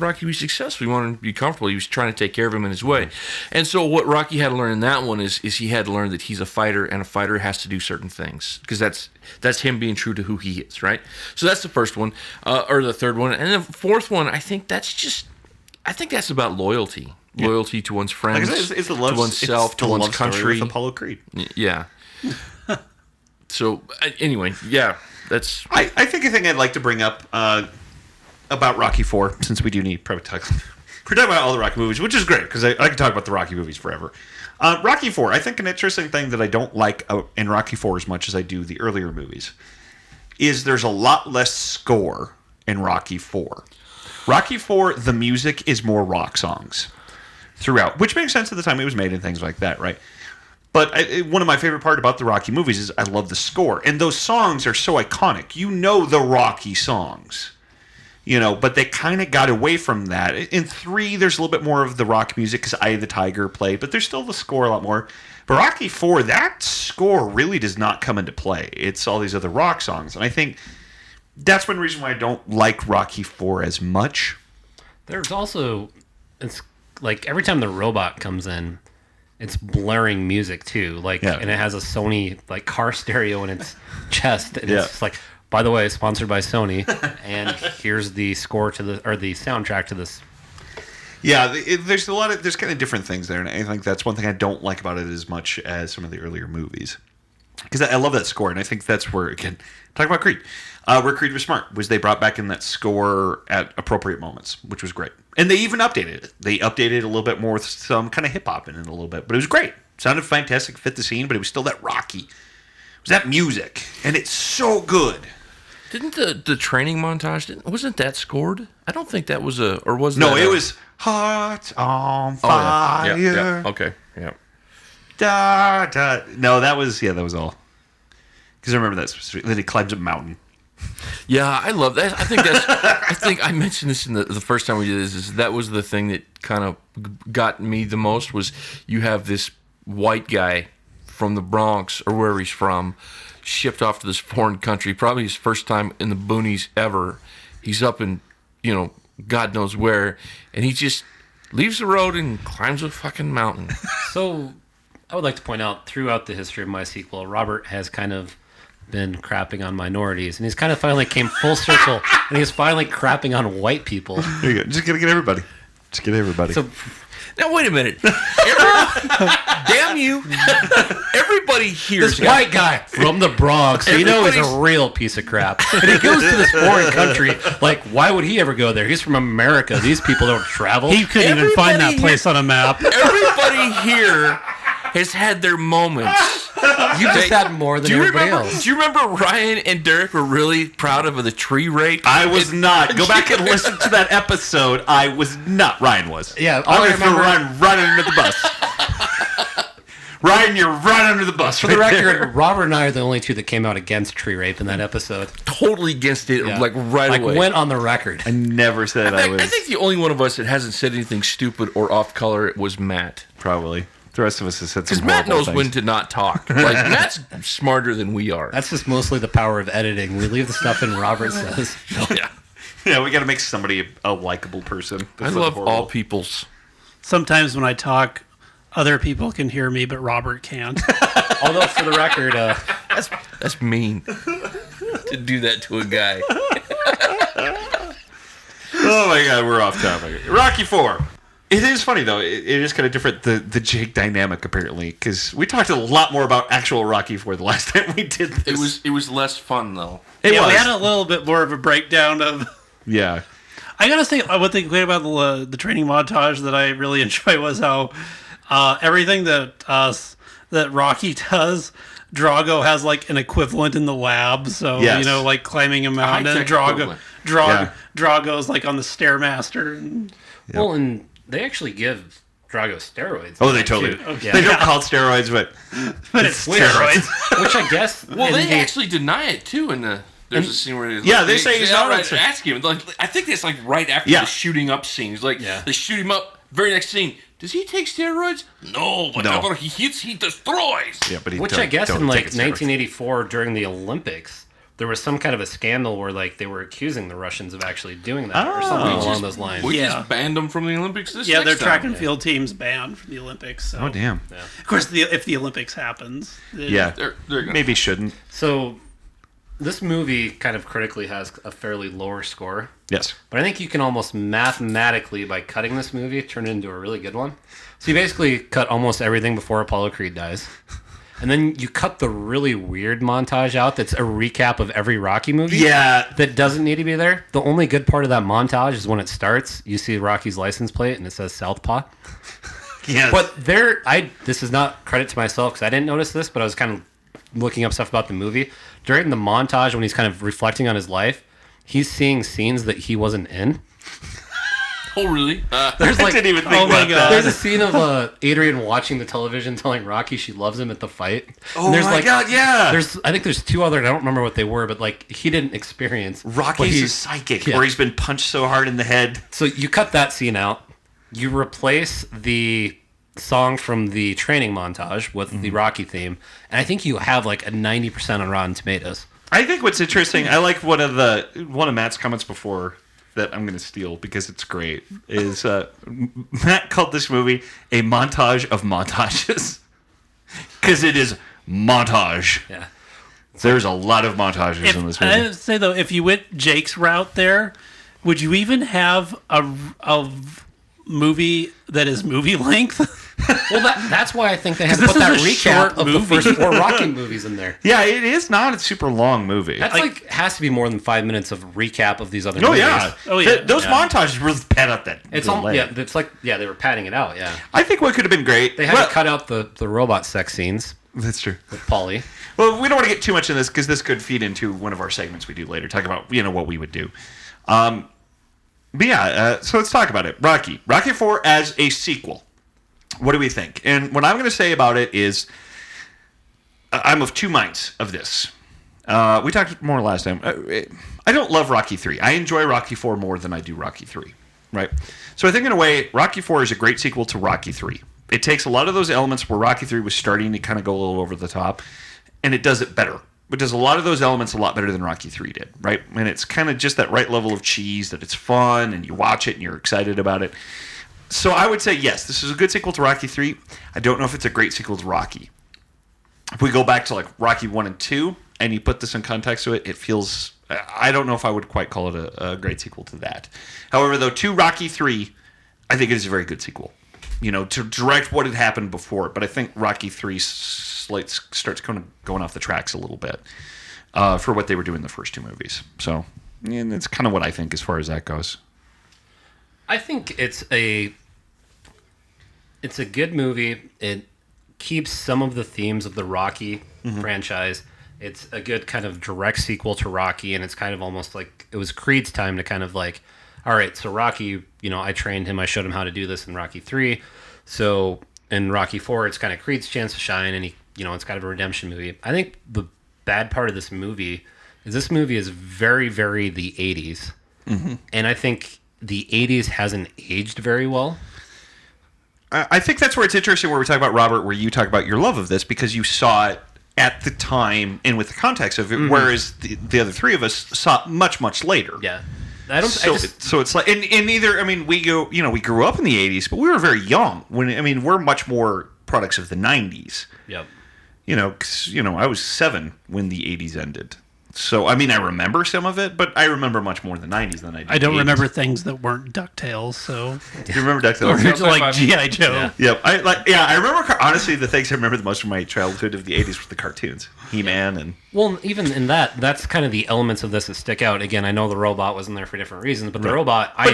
Rocky to be successful. He wanted him to be comfortable. He was trying to take care of him in his way. And so what Rocky had to learn in that one is he had to learn that he's a fighter, and a fighter has to do certain things because that's him being true to who he is, right? So that's the first one, or the third one, and the fourth one. I think that's about loyalty, loyalty to one's friends, Like I said, it's the love, to oneself, it's to the one's love story country. with Apollo Creed. Yeah. So anyway, yeah, that's I think a thing I'd like to bring up about Rocky 4, since we do need probably talk. We're talking about all the Rocky movies, which is great because I can talk about the Rocky movies forever. Rocky 4, I think an interesting thing that I don't like in Rocky 4 as much as I do the earlier movies is there's a lot less score in Rocky 4. Rocky 4, the music is more rock songs throughout, which makes sense at the time it was made and things like that, right? But one of my favorite part about the Rocky movies is I love the score. And those songs are so iconic. You know the Rocky songs. But they kind of got away from that. In 3, there's a little bit more of the rock music because Eye of the Tiger played, but there's still the score a lot more. But Rocky 4, that score really does not come into play. It's all these other rock songs. And I think that's one reason why I don't like Rocky 4 as much. There's also, it's like every time the robot comes in, it's blaring music too. And it has a Sony car stereo in its chest, and Yeah. it's just like, by the way, sponsored by Sony, and here's the score to the soundtrack to this. Yeah, there's kind of different things there, and I think that's one thing I don't like about it as much as some of the earlier movies. Because I love that score, and I think that's where, again, talk about Creed. Where Creed was smart was they brought back in that score at appropriate moments, which was great. And they even updated it. They updated it a little bit more with some kind of hip-hop in it a little bit, but it was great. It sounded fantastic, fit the scene, but it was still that Rocky. It was that music, and it's so good. Didn't the training montage wasn't that scored? I don't think that was or was No, that it was Heart on Fire. Yeah. Okay. Yeah. Da, da. No, that was all. Because I remember that. Then he climbs a mountain. Yeah, I love that. I think that's. I think I mentioned this in the first time we did this. Is that was the thing that kind of got me the most was you have this white guy from the Bronx or wherever he's from, shipped off to this foreign country, probably his first time in the boonies ever. He's up in, God knows where, and he just leaves the road and climbs a fucking mountain. So, I would like to point out throughout the history of MySequel, Robert has kind of been crapping on minorities, and he's kind of finally came full circle, and he's finally crapping on white people. There you go. Just gotta get everybody. Just get everybody. So, Now wait a minute. Damn you! Everybody here's this white guy from the Bronx, he's a real piece of crap, and he goes to this foreign country. Like, why would he ever go there? He's from America. These people don't travel. He couldn't even find that place on a map. Everybody here has had their moments. You just had more than everybody else. Do you remember Ryan and Derek were really proud of the tree rape? I was not. Go back and listen to that episode. I was not. Ryan was. Yeah, I all I was remember- Ryan running under the bus. Ryan, you're right under the bus. For the record, Robert and I are the only two that came out against tree rape in that episode. Totally against it, Yeah. like right away. Went on the record. I never said I was. I think the only one of us that hasn't said anything stupid or off color was Matt. Probably. The rest of us have said some Because Matt horrible knows things. when to not talk. Like Matt's smarter than we are. That's just mostly the power of editing. We leave the stuff in Robert says. Yeah. Yeah, we got to make somebody a likable person. I That's love horrible. all peoples. Sometimes when I talk, other people can hear me, but Robert can't. Although, for the record, That's mean to do that to a guy. Oh my god, we're off topic. Rocky 4. It is funny though. It is kind of different the Jake dynamic apparently because we talked a lot more about actual Rocky 4 the last time we did this. It was less fun though. It Yeah, was. we had a little bit more of a breakdown of. Yeah. I gotta say, one thing great about the training montage that I really enjoy was how everything that Rocky does, Drago has like an equivalent in the lab. So Yes. like climbing a mountain, high-tech equivalent. Yeah. Drago's like on the stairmaster. And, well, and they actually give Drago steroids. Oh, they totally. too. They don't call it steroids, but but it's steroids. Which I guess. Well, in they the- actually deny it too. There's a scene where they say he's not outright on- ask him. Like, I think that's like right after Yeah. the shooting up scene. He's like, Yeah. they shoot him up. Very next scene. Does he take steroids? No, whatever he hits, he destroys. yeah, but he Which don't- I guess don't in like take steroids. 1984 during the Olympics, there was some kind of a scandal where like they were accusing the Russians of actually doing that or something Oh. along those lines. We Yeah. just banned them from the Olympics this Yeah, their next track time. and field team's banned from the Olympics. So. Oh damn. Of course, if the Olympics happens, Yeah. They're gonna, Maybe shouldn't. So this movie kind of critically has a fairly lower score, Yes. but I think you can almost mathematically, by cutting this movie, turn it into a really good one. So you basically cut almost everything before Apollo Creed dies. And then you cut the really weird montage out that's a recap of every Rocky movie. Yeah. That doesn't need to be there. The only good part of that montage is when it starts, you see Rocky's license plate and it says Southpaw. Yes. But this is not credit to myself because I didn't notice this, but I was kind of looking up stuff about the movie. During the montage when he's kind of reflecting on his life, he's seeing scenes that he wasn't in. Oh, really? There's I like, didn't even think oh my about God. that. there's a scene of Adrian watching the television telling Rocky she loves him at the fight. Oh And there's my like, god, yeah. I think there's two other, I don't remember what they were, but like he didn't experience. but Rocky's he- a psychic yeah. where he's been punched so hard in the head. So you cut that scene out. You replace the song from the training montage with the Rocky theme, and I think you have like a 90% on Rotten Tomatoes. I think what's interesting, I like one of Matt's comments before that I'm going to steal because it's great, is Matt called this movie a montage of montages. Because it is montage. Yeah. There's a lot of montages in this movie. I would say though, if you went Jake's route there, would you even have a movie that is movie length? Well, that's why I think they had to this put that is a recap short of the movie. first 4 Rocky movies in there. Yeah, it is not a super long movie. That's like has to be more than 5 minutes of recap of these other Oh movies. yeah. Oh, yeah. Those montages really pad up that. It's delay. it's like they were padding it out. Yeah, I think what could have been great. they had to cut out the robot sex scenes That's true. with Paulie. Well, we don't want to get too much in this because this could feed into one of our segments we do later. Talk about what we would do. But yeah, so let's talk about it. Rocky 4 as a sequel. What do we think? And what I'm going to say about it is, I'm of two minds of this. We talked more last time. I don't love Rocky 3. I enjoy Rocky 4 more than I do Rocky 3, right? So I think in a way, Rocky 4 is a great sequel to Rocky 3. It takes a lot of those elements where Rocky 3 was starting to kind of go a little over the top, and it does it better. It does a lot of those elements a lot better than Rocky 3 did, right? And it's kind of just that right level of cheese that it's fun, and you watch it, and you're excited about it. So I would say, yes, this is a good sequel to Rocky 3. I don't know if it's a great sequel to Rocky. If we go back to like Rocky 1 and 2, and you put this in context to it, it feels... I don't know if I would quite call it a great sequel to that. However, though, to Rocky 3, I think it is a very good sequel. You know, to direct what had happened before it. But I think Rocky 3 starts kind of going off the tracks a little bit for what they were doing in the first two movies. So, yeah, that's kind of what I think as far as that goes. I think it's a good movie. It keeps some of the themes of the Rocky franchise. It's a good kind of direct sequel to Rocky, and it's kind of almost like it was Creed's time to kind of like, all right, so Rocky, you know, I trained him, I showed him how to do this in Rocky 3. So in Rocky 4, it's kind of Creed's chance to shine, and he, you know, it's kind of a redemption movie. I think the bad part of this movie is very, very the 80s. And I think the 80s hasn't aged very well. I think that's where it's interesting where we talk about, Robert, where you talk about your love of this because you saw it at the time and with the context of it, whereas the other three of us saw it much, much later. Yeah. So it's like, and either, I mean, we grew up in the 80s, but we were very young. We're much more products of the 90s. Yep. You know, 'cause, I was 7 when the 80s ended. So, I mean, I remember some of it, but I remember much more the 90s than I do I don't the 80s. remember things that weren't DuckTales, so... Do you remember DuckTales? like G.I. Joe. Yeah. Yep. I remember, honestly, the things I remember the most from my childhood of the 80s were the cartoons. He-Man and... Well, even in that's kind of the elements of this that stick out. Again, I know the robot wasn't there for different reasons, but the robot... But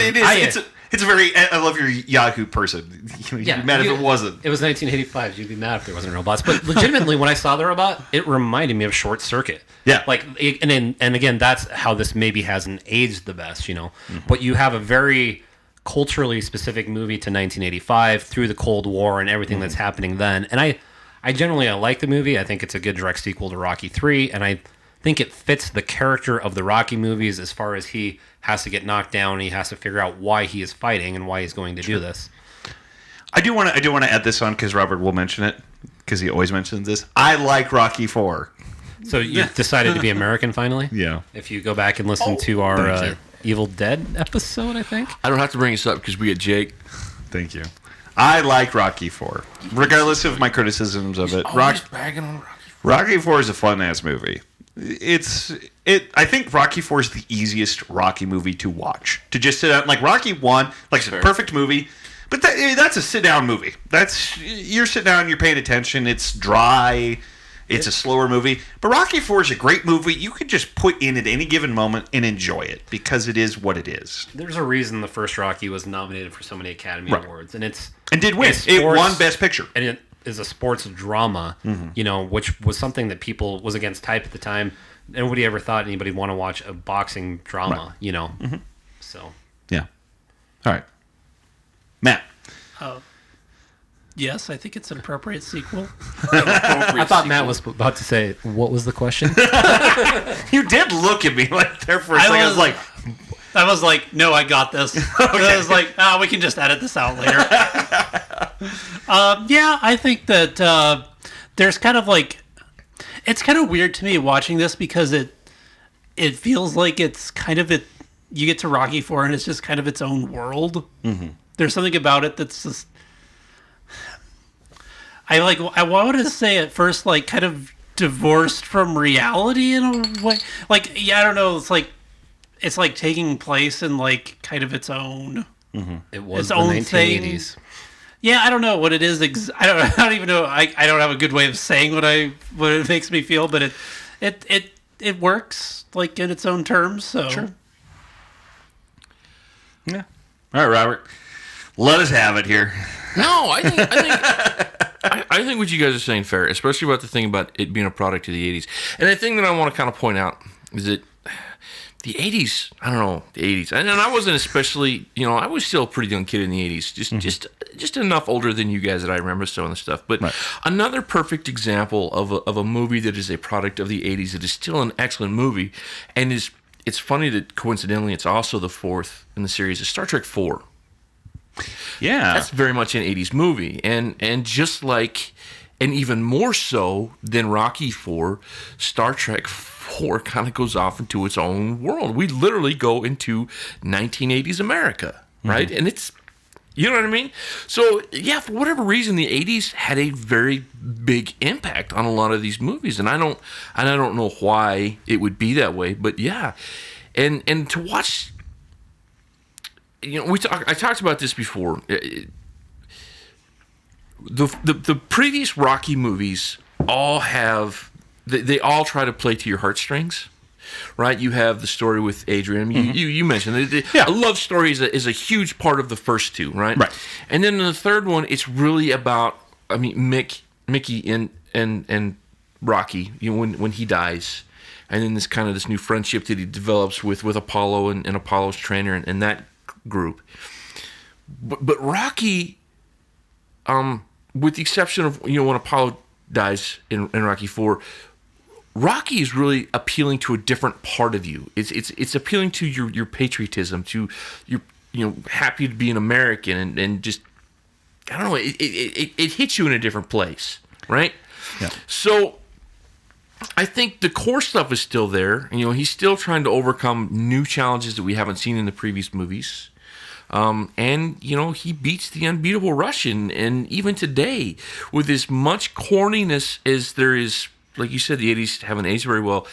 it's a very... I love your Yahoo person. You'd be mad if it wasn't. It was 1985. You'd be mad if there wasn't robots. But legitimately, when I saw the robot, it reminded me of Short Circuit. Yeah. And again, that's how this maybe hasn't aged the best, you know. But you have a very culturally specific movie to 1985 through the Cold War and everything that's happening then. And I generally like the movie. I think it's a good direct sequel to Rocky 3, and I think it fits the character of the Rocky movies as far as he has to get knocked down and he has to figure out why he is fighting and why he's going to do this. I do want to add this on because Robert will mention it because he always mentions this. I like Rocky 4. So you decided to be American finally? Yeah. If you go back and listen to our Evil Dead episode, I think. I don't have to bring this up because we get Jake. Thank you. I like Rocky 4, regardless of my criticisms of it. Always bagging on Rocky 4 is a fun-ass movie. I think Rocky 4 is the easiest Rocky movie to watch. To just sit down, like Rocky 1, like it's a perfect movie, but that's a sit-down movie. You're sitting down, you're paying attention, it's dry, it's a slower movie. But Rocky 4 is a great movie you could just put in at any given moment and enjoy it because it is what it is. There's a reason the first Rocky was nominated for so many Academy Awards, and did win. It won Best Picture. And it is a sports drama, you know, which was something that people was against type at the time. Nobody ever thought anybody would want to watch a boxing drama, you know. So yeah. All right, Matt. Yes, I think it's an appropriate sequel. I thought Matt was about to say, what was the question? You did look at me like there for a second. I was like, no, I got this. Okay. I was like, we can just edit this out later. Yeah, I think that there's kind of like, it's kind of weird to me watching this because it feels like it's kind of you get to Rocky 4 and it's just kind of its own world. There's something about it that's just, I wanted to say at first, like, kind of divorced from reality in a way. Like, yeah, I don't know. It's like taking place in like kind of its own. It was its the own 1980s. thing. Yeah, I don't know what it is. I don't even know. I don't have a good way of saying what it makes me feel, but it works like in its own terms. So sure. Yeah. All right, Robert. Let us have it here. No, I think what you guys are saying fair, especially about the thing about it being a product of the 80s. And the thing that I want to kind of point out is that the 80s, I don't know, the 80s. And I wasn't especially, I was still a pretty young kid in the 80s, just enough older than you guys that I remember some of the stuff. But another perfect example of a movie that is a product of the 80s that is still an excellent movie, and it's funny that coincidentally it's also the fourth in the series, is Star Trek 4. Yeah. That's very much an 80s movie. And just like, and even more so than Rocky 4, Star Trek 4 kind of goes off into its own world. We literally go into 1980s America, right? And it's, you know what I mean? So, yeah, for whatever reason, the 80s had a very big impact on a lot of these movies. And I don't know why it would be that way, but yeah. And to watch, I talked about this before. The previous Rocky movies all have, they all try to play to your heartstrings, right? You have the story with Adrian. You mentioned a love story is a huge part of the first two, right? Right. And then in the third one, it's really about, Mickey and Rocky, when he dies, and then this new friendship that he develops with Apollo and Apollo's trainer and that group. But Rocky, with the exception of when Apollo dies in Rocky 4, Rocky is really appealing to a different part of you. It's appealing to your patriotism, to your happy to be an American, and just, I don't know, it hits you in a different place, right? Yeah. So I think the core stuff is still there. He's still trying to overcome new challenges that we haven't seen in the previous movies. And he beats the unbeatable Russian, and even today, with as much corniness as there is, like you said, the 80s haven't aged very well.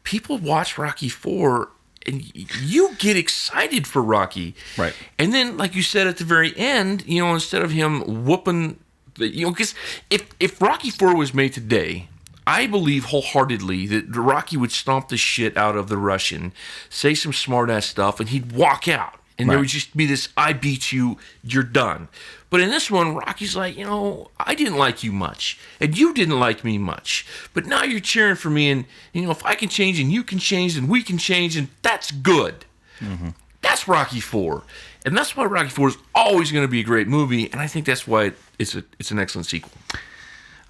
People watch Rocky 4, and you get excited for Rocky, right? And then, like you said at the very end, instead of him whooping, because if Rocky 4 was made today, I believe wholeheartedly that Rocky would stomp the shit out of the Russian, say some smart ass stuff, and he'd walk out. And there would just be this, I beat you, you're done. But in this one, Rocky's like, I didn't like you much. And you didn't like me much. But now you're cheering for me. And, if I can change and you can change and we can change, and that's good. Mm-hmm. That's Rocky 4. And that's why Rocky 4 is always going to be a great movie. And I think that's why it's an excellent sequel.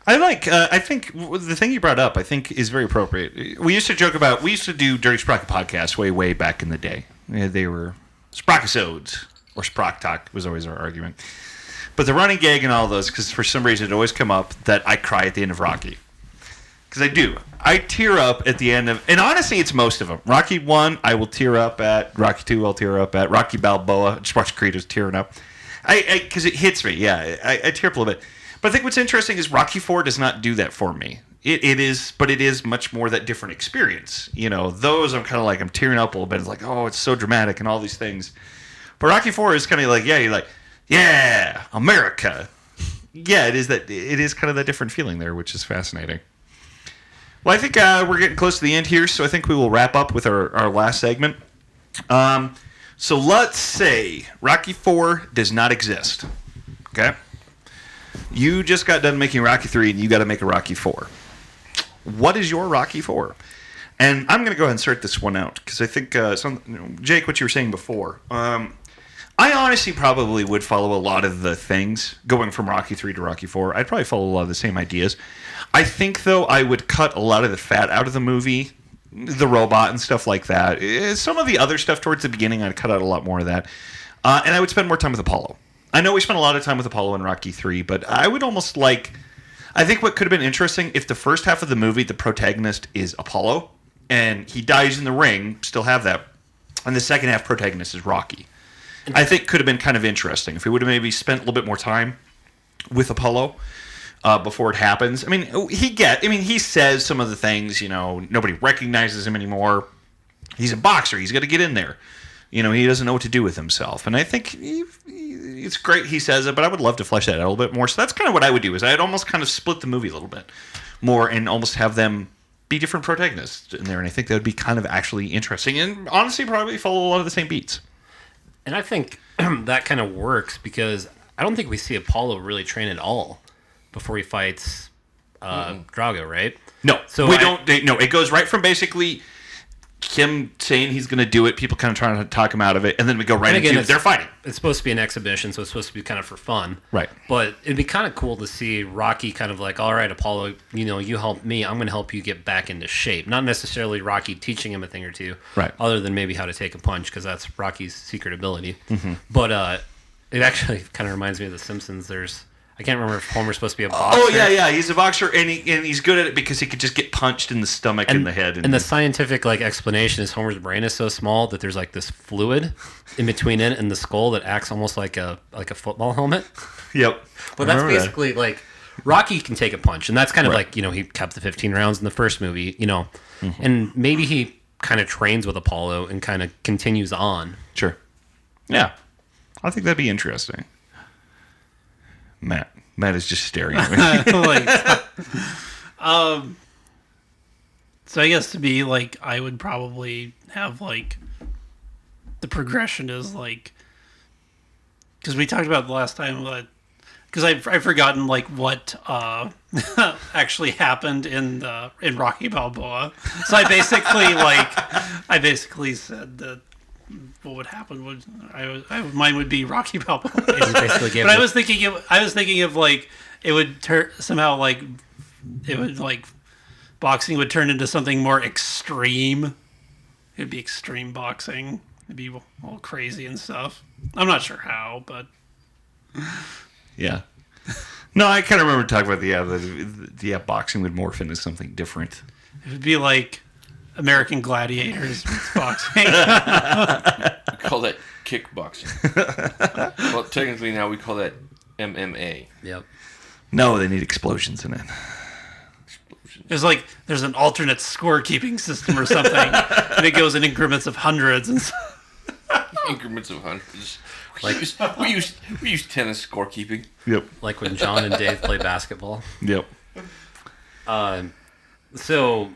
I think the thing you brought up, I think, is very appropriate. We used to do Dirty Sprocket podcasts way back in the day. They were Sprockisodes, or Sprock Talk was always our argument. But the running gag and all those, because for some reason it always come up that I cry at the end of Rocky. Because I do. I tear up at the end of, and honestly it's most of them. Rocky 1, I will tear up at. Rocky 2, I'll tear up at. Rocky Balboa, just watch Creed was tearing up. Because it hits me, yeah. I tear up a little bit. But I think what's interesting is Rocky 4 does not do that for me. It is much more that different experience. Those I'm kind of like, I'm tearing up a little bit. It's like, oh, it's so dramatic and all these things. But Rocky 4 is kind of like, you're like, yeah, America. Yeah, it is kind of that different feeling there, which is fascinating. Well, I think we're getting close to the end here, so I think we will wrap up with our last segment. So let's say Rocky 4 does not exist. Okay? You just got done making Rocky 3, and you got to make a Rocky 4. What is your Rocky 4? And I'm going to go ahead and start this one out, because I think, Jake, what you were saying before, I honestly probably would follow a lot of the things going from Rocky 3 to Rocky 4. I'd probably follow a lot of the same ideas. I think, though, I would cut a lot of the fat out of the movie, the robot and stuff like that. Some of the other stuff towards the beginning, I'd cut out a lot more of that. And I would spend more time with Apollo. I know we spent a lot of time with Apollo in Rocky 3, but I would almost like... I think what could have been interesting, if the first half of the movie, the protagonist is Apollo, and he dies in the ring, still have that, and the second half protagonist is Rocky. I think could have been kind of interesting if we would have maybe spent a little bit more time with Apollo before it happens. He says some of the things, nobody recognizes him anymore. He's a boxer. He's got to get in there. He doesn't know what to do with himself. And I think it's great he says it, but I would love to flesh that out a little bit more. So that's kind of what I would do, is I'd almost kind of split the movie a little bit more and almost have them be different protagonists in there. And I think that would be kind of actually interesting and honestly probably follow a lot of the same beats. And I think that kind of works because I don't think we see Apollo really train at all before he fights Drago, right? No, So we don't. No, it goes right from basically him saying he's going to do it, people kind of trying to talk him out of it, and then we go right into they're fighting. It's supposed to be an exhibition, so it's supposed to be kind of for fun. Right. But it'd be kind of cool to see Rocky kind of like, all right, Apollo, you help me. I'm going to help you get back into shape. Not necessarily Rocky teaching him a thing or two. Right. Other than maybe how to take a punch, because that's Rocky's secret ability. But it actually kind of reminds me of The Simpsons. I can't remember if Homer's supposed to be a boxer. Oh, yeah. He's a boxer, and he's good at it because he could just get punched in the stomach and the head. And the scientific explanation is Homer's brain is so small that there's this fluid in between it and the skull that acts almost like a football helmet. Yep. But that's basically Rocky can take a punch, and that's kind of he kept the 15 rounds in the first movie, and maybe he kind of trains with Apollo and kind of continues on. Sure. Yeah. I think that'd be interesting. Matt is just staring at me. So I guess to be I would probably have the progression is because we talked about the last time, because I've forgotten what actually happened in Rocky Balboa. So I basically said that what would happen would mine would be Rocky Balboa. But I was thinking of it would somehow it would boxing would turn into something more extreme. It would be extreme boxing. It'd be all crazy and stuff. I'm not sure how, but yeah. No, I kind of remember talking about the boxing would morph into something different. It would be like American Gladiators with boxing. We call that kickboxing. Well, technically now we call that MMA. Yep. No, they need explosions in it. There's an alternate scorekeeping system or something, and it goes in increments of hundreds and Increments of hundreds. We use tennis scorekeeping. Yep. Like when John and Dave play basketball. Yep. So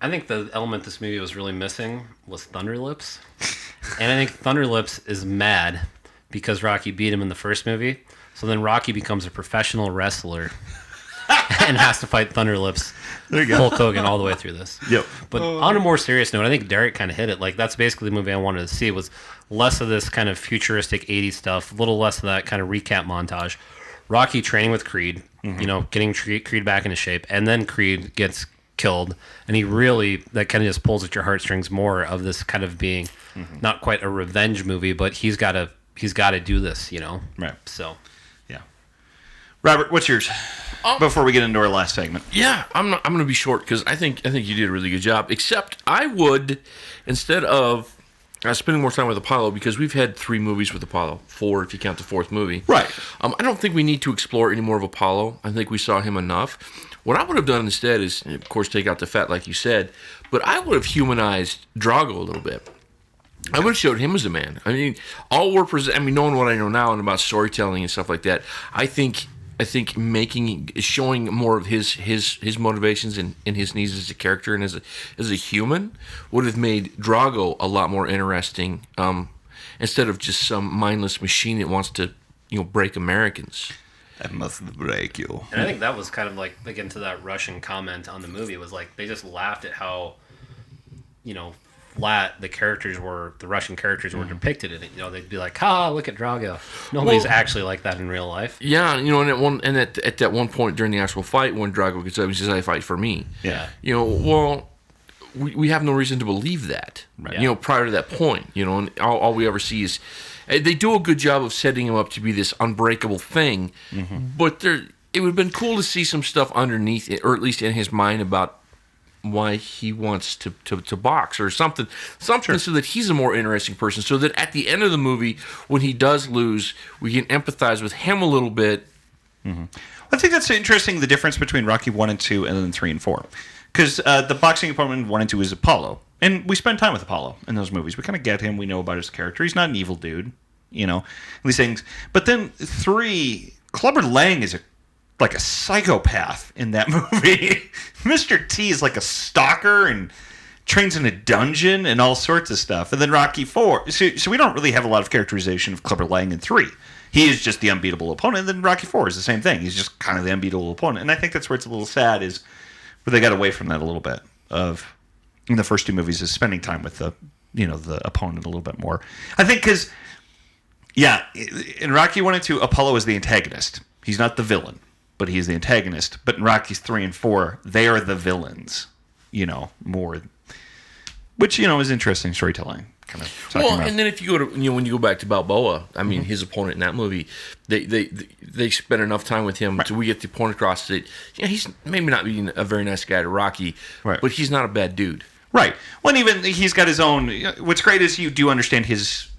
I think the element this movie was really missing was Thunderlips. And I think Thunderlips is mad because Rocky beat him in the first movie. So then Rocky becomes a professional wrestler and has to fight Thunderlips, There you go. Hulk Hogan, all the way through this. Yep. But on a more serious note, I think Derek kind of hit it. That's basically the movie I wanted to see, was less of this kind of futuristic 80s stuff, a little less of that kind of recap montage. Rocky training with Creed, getting Creed back into shape, and then Creed gets killed, and he really, that kind of just pulls at your heartstrings more of this kind of being not quite a revenge movie, but he's got to do this, Right. So Yeah. Robert, what's yours? Before we get into our last segment. Yeah, I'm going to be short because I think you did a really good job. Except I would, instead of spending more time with Apollo, because we've had 3 movies with Apollo, 4 if you count the 4th movie. Right. I don't think we need to explore any more of Apollo. I think we saw him enough. What I would have done instead is, of course, take out the fat, like you said, but I would have humanized Drago a little bit. I would have showed him as a man. I mean, knowing what I know now and about storytelling and stuff like that, I think showing more of his motivations and his needs as a character and as a human would have made Drago a lot more interesting, instead of just some mindless machine that wants to break Americans. I must break you. And I think that was kind of again to that Russian comment on the movie, was they just laughed at how, flat the Russian characters were depicted in it. They'd be like, look at Drago. Nobody's actually like that in real life. Yeah, at that one point during the actual fight when Drago gets up, he says, "I fight for me." Yeah. We have no reason to believe that. Right. Prior to that point, and all we ever see is they do a good job of setting him up to be this unbreakable thing, but it would have been cool to see some stuff underneath it, or at least in his mind, about why he wants to box or something so that he's a more interesting person, so that at the end of the movie, when he does lose, we can empathize with him a little bit. I think that's interesting, the difference between Rocky 1 and 2 and then 3 and 4. Because the boxing opponent in 1 and 2 is Apollo. And we spend time with Apollo in those movies. We kind of get him. We know about his character. He's not an evil dude, these things. But then 3, Clubber Lang is like a psychopath in that movie. Mr. T is like a stalker and trains in a dungeon and all sorts of stuff. And then Rocky 4. So we don't really have a lot of characterization of Clubber Lang in 3. He is just the unbeatable opponent. And then Rocky 4 is the same thing. He's just kind of the unbeatable opponent. And I think that's where it's a little sad, is where they got away from that a little bit of in the first two movies is spending time with the opponent a little bit more. I think because, yeah, in Rocky 1 and 2, Apollo is the antagonist. He's not the villain, but he's the antagonist. But in Rockies 3 and 4, they are the villains, more. Which, is interesting storytelling. Kind of talking about. And then if you go to when you go back to Balboa, I mean his opponent in that movie, they spent enough time with him to we get the point across that he's maybe not being a very nice guy to Rocky, right. But he's not a bad dude. Right. Well, and even he's got his own. What's great is you do understand his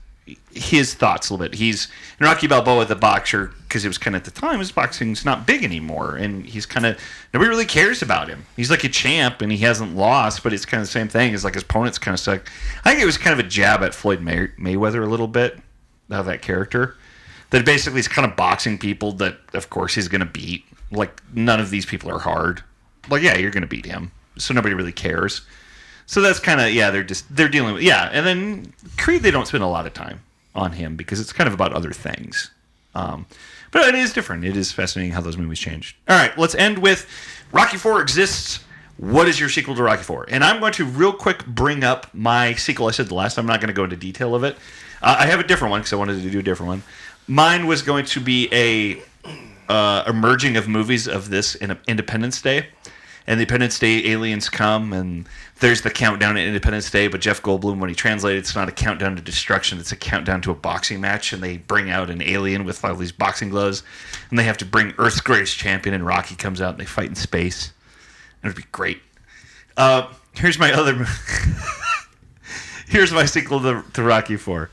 thoughts a little bit. He's in Rocky Balboa, the boxer, because it was kind of at the time his boxing's not big anymore, and he's kind of nobody really cares about him. He's like a champ, and he hasn't lost, but it's kind of the same thing. It's like his opponent's kind of stuck. I think it was kind of a jab at Floyd Mayweather a little bit of that character. That basically he's kind of boxing people that, of course, he's going to beat. Like none of these people are hard. Like yeah, you're going to beat him, so nobody really cares. So that's kind of, they're dealing with, and then Creed, they don't spend a lot of time on him because it's kind of about other things. But it is different. It is fascinating how those movies changed. All right, let's end with Rocky IV exists. What is your sequel to Rocky IV? And I'm going to real quick bring up my sequel. I said the last time, I'm not going to go into detail of it. I have a different one because I wanted to do a different one. Mine was going to be a merging of movies of this in Independence Day. And Independence Day, aliens come, and there's the countdown at Independence Day, but Jeff Goldblum, when he translated, it's not a countdown to destruction, it's a countdown to a boxing match, and they bring out an alien with all these boxing gloves, and they have to bring Earth's greatest champion, and Rocky comes out, and they fight in space. And it'd be great. Here's my other... Here's my sequel to Rocky IV.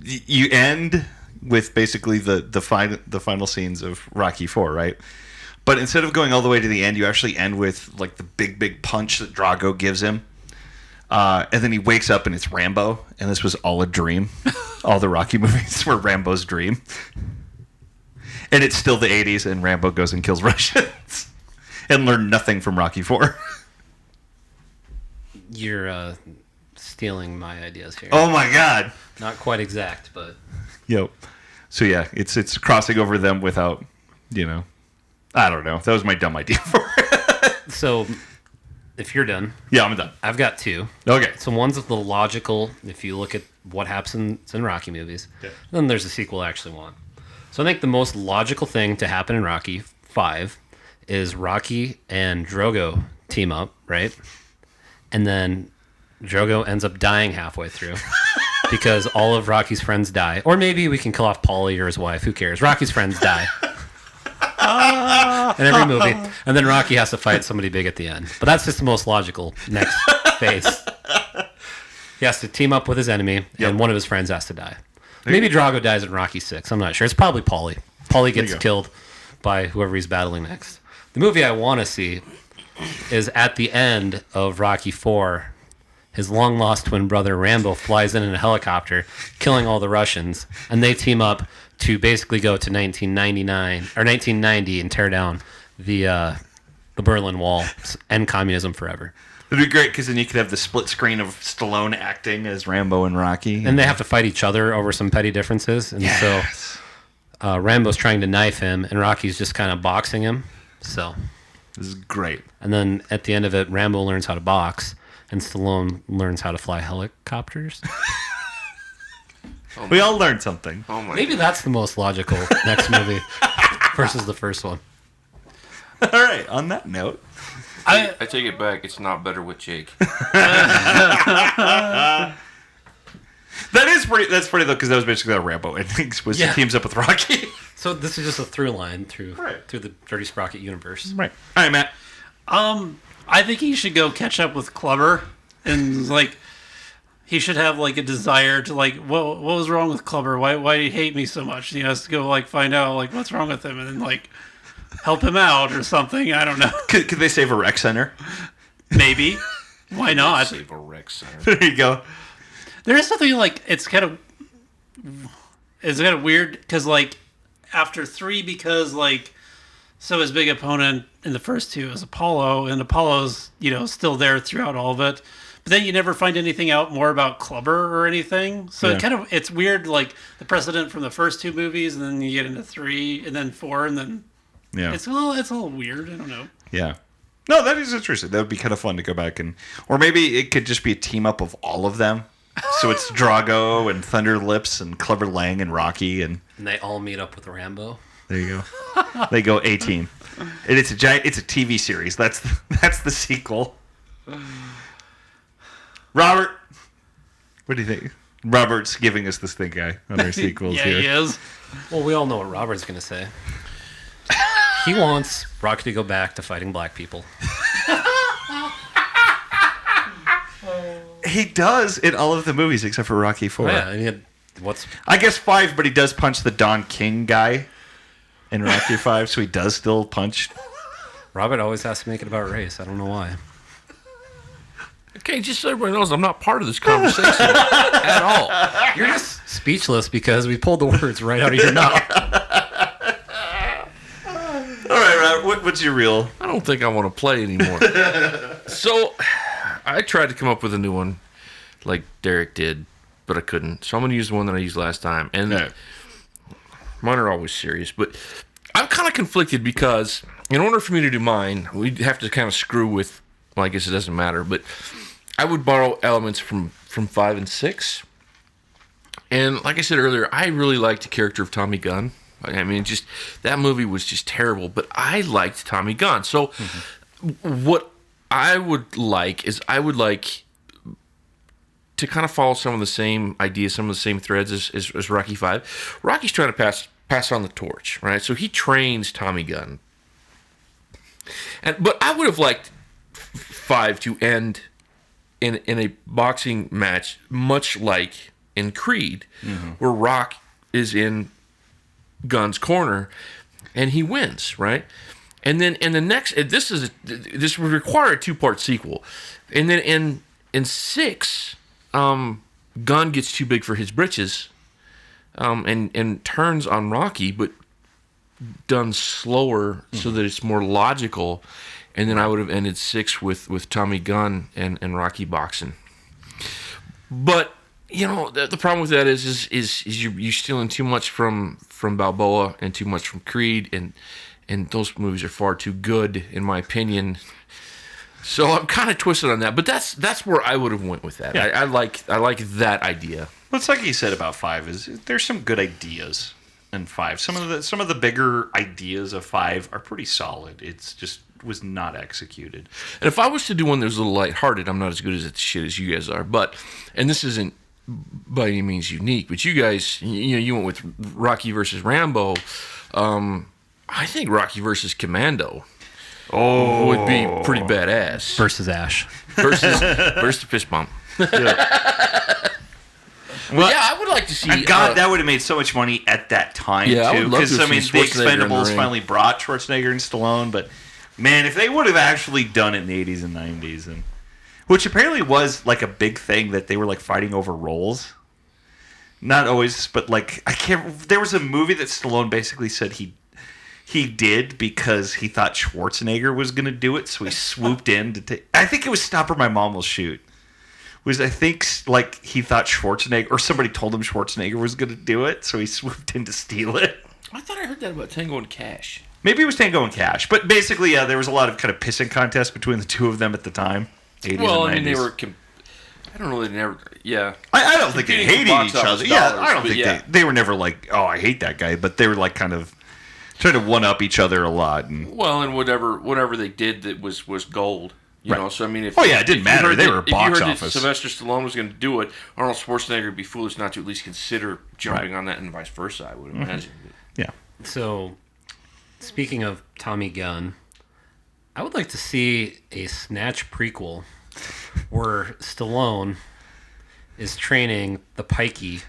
You end with basically the final scenes of Rocky IV, right? But instead of going all the way to the end, you actually end with like the big punch that Drago gives him. And then he wakes up and it's Rambo. And this was all a dream. All the Rocky movies were Rambo's dream. And it's still the 80s and Rambo goes and kills Russians. And learned nothing from Rocky IV. You're stealing my ideas here. Oh my God. Not quite exact, but... Yep. So yeah, it's crossing over them without, I don't know. That was my dumb idea for it. So, if you're done. Yeah, I'm done. I've got two. Okay. So one's the logical, if you look at what happens in Rocky movies. Yeah. Then there's a sequel I actually want. So I think the most logical thing to happen in Rocky 5 is Rocky and Drogo team up, right? And then Drogo ends up dying halfway through. Because all of Rocky's friends die. Or maybe we can kill off Paulie or his wife. Who cares? Rocky's friends die. In every movie. And then Rocky has to fight somebody big at the end. But that's just the most logical next phase. He has to team up with his enemy, and one of his friends has to die. Maybe Drago dies in Rocky 6. I'm not sure. It's probably Paulie. Paulie gets killed by whoever he's battling next. The movie I want to see is at the end of Rocky 4. His long-lost twin brother Rambo flies in a helicopter, killing all the Russians, and they team up to basically go to 1999 or 1990 and tear down the Berlin Wall, end communism forever. It'd be great because then you could have the split screen of Stallone acting as Rambo and Rocky, and they have to fight each other over some petty differences. And so Rambo's trying to knife him, and Rocky's just kind of boxing him. So this is great. And then at the end of it, Rambo learns how to box. And Stallone learns how to fly helicopters. We all learned something. Oh my Maybe that's the most logical next movie versus the first one. All right. On that note, I take it back. It's not better with Jake. That's pretty though, because that was basically how Rambo endings was he teams up with Rocky. So this is just a through line through the Dirty Sprocket universe. Right. All right, Matt. I think he should go catch up with Clubber, and he should have a desire to what was wrong with Clubber? Why did he hate me so much? And he has to go find out what's wrong with him, and then help him out or something. I don't know. Could they save a rec center? Maybe. Why not? Save a rec center. There you go. There is something it's kind of weird because after 3 because so his big opponent in the first 2 is Apollo, and Apollo's, still there throughout all of it. But then you never find anything out more about Clubber or anything. So it's weird, the precedent from the first 2 movies, and then you get into 3, and then 4, and then it's a little weird. I don't know. Yeah. No, that is interesting. That would be kind of fun to go back or maybe it could just be a team up of all of them. So it's Drago and Thunder Lips and Clever Lang and Rocky and they all meet up with Rambo. there you go. They go A team, and it's a TV series. That's the sequel. Robert, what do you think? Robert's giving us this thing guy on our sequels Yeah, here. he is. Well, we all know what Robert's going to say. He wants Rocky to go back to fighting black people. He does in all of the movies except for Rocky 4. Yeah, I mean, what's I guess 5, but he does punch the Don King guy in Rocky 5, so he does still punch. Robert always has to make it about race. I don't know why. Okay, just so everybody knows, I'm not part of this conversation at all. You're just speechless because we pulled the words right out of your mouth. All right, Robert, what's your reel? I don't think I want to play anymore. So, I tried to come up with a new one, like Derek did, but I couldn't. So I'm going to use the one that I used last time. And mine are always serious, but I'm kind of conflicted because in order for me to do mine, we'd have to kind of screw with. Well, I guess it doesn't matter, but I would borrow elements from 5 and 6. And like I said earlier, I really liked the character of Tommy Gunn. I mean, just that movie was just terrible, but I liked Tommy Gunn. So what I would like is I would like to kind of follow some of the same ideas, some of the same threads as Rocky 5. Rocky's trying to pass on the torch, right? So he trains Tommy Gunn. But I would have liked 5 to end in a boxing match, much like in Creed, where Rock is in Gunn's corner and he wins, right? And then in the next, this would require a 2-part sequel, and then in 6, Gunn gets too big for his britches, and turns on Rocky, but done slower so that it's more logical. And then I would have ended 6 with Tommy Gunn and Rocky boxing. But you know the problem with that is you're stealing too much from Balboa and too much from Creed, and those movies are far too good in my opinion. So I'm kind of twisted on that. But that's where I would have went with that. Yeah. I like that idea. What's like you said about 5 is there's some good ideas in 5. Some of the bigger ideas of 5 are pretty solid. It's just was not executed. And if I was to do one that was a little lighthearted, I'm not as good at shit as you guys are. But, and this isn't by any means unique, but you guys, you went with Rocky versus Rambo. I think Rocky versus Commando would be pretty badass. Versus Ash. Versus fist bump. Well, yeah, I would like to see. God, that would have made so much money at that time, yeah, I too. would love to have The seen Schwarzenegger in the Expendables ring. finally brought Schwarzenegger and Stallone, but man, if they would have actually done it in the 80s and 90s, and which apparently was like a big thing that they were like fighting over roles. Not always, but like I can't. There was a movie that Stallone basically said he did because he thought Schwarzenegger was going to do it, so he swooped in to take. I think it was Stop or My Mom Will Shoot. I think like he thought Schwarzenegger, or somebody told him Schwarzenegger was going to do it, so he swooped in to steal it. I thought I heard that about Tango and Cash. Maybe it was Tango and Cash, but basically, yeah, there was a lot of kind of pissing contests between the two of them at the time. 80s Well, and 90s. I mean, they were. I don't know. They never. Yeah. I don't think they Competing for hated box each other. office Yeah, dollars, I don't but think yeah. they were never like, oh, I hate that guy, but they were like kind of trying to one up each other a lot. And Well, and whatever they did that was gold. You know, so I mean, if Oh, yeah, it didn't if you matter. heard They that- were if you box heard that office. Sylvester Stallone was going to do it, Arnold Schwarzenegger would be foolish not to at least consider jumping on that, and vice versa. I would imagine. yeah, So, speaking of Tommy Gunn, I would like to see a Snatch prequel where Stallone is training the Pikey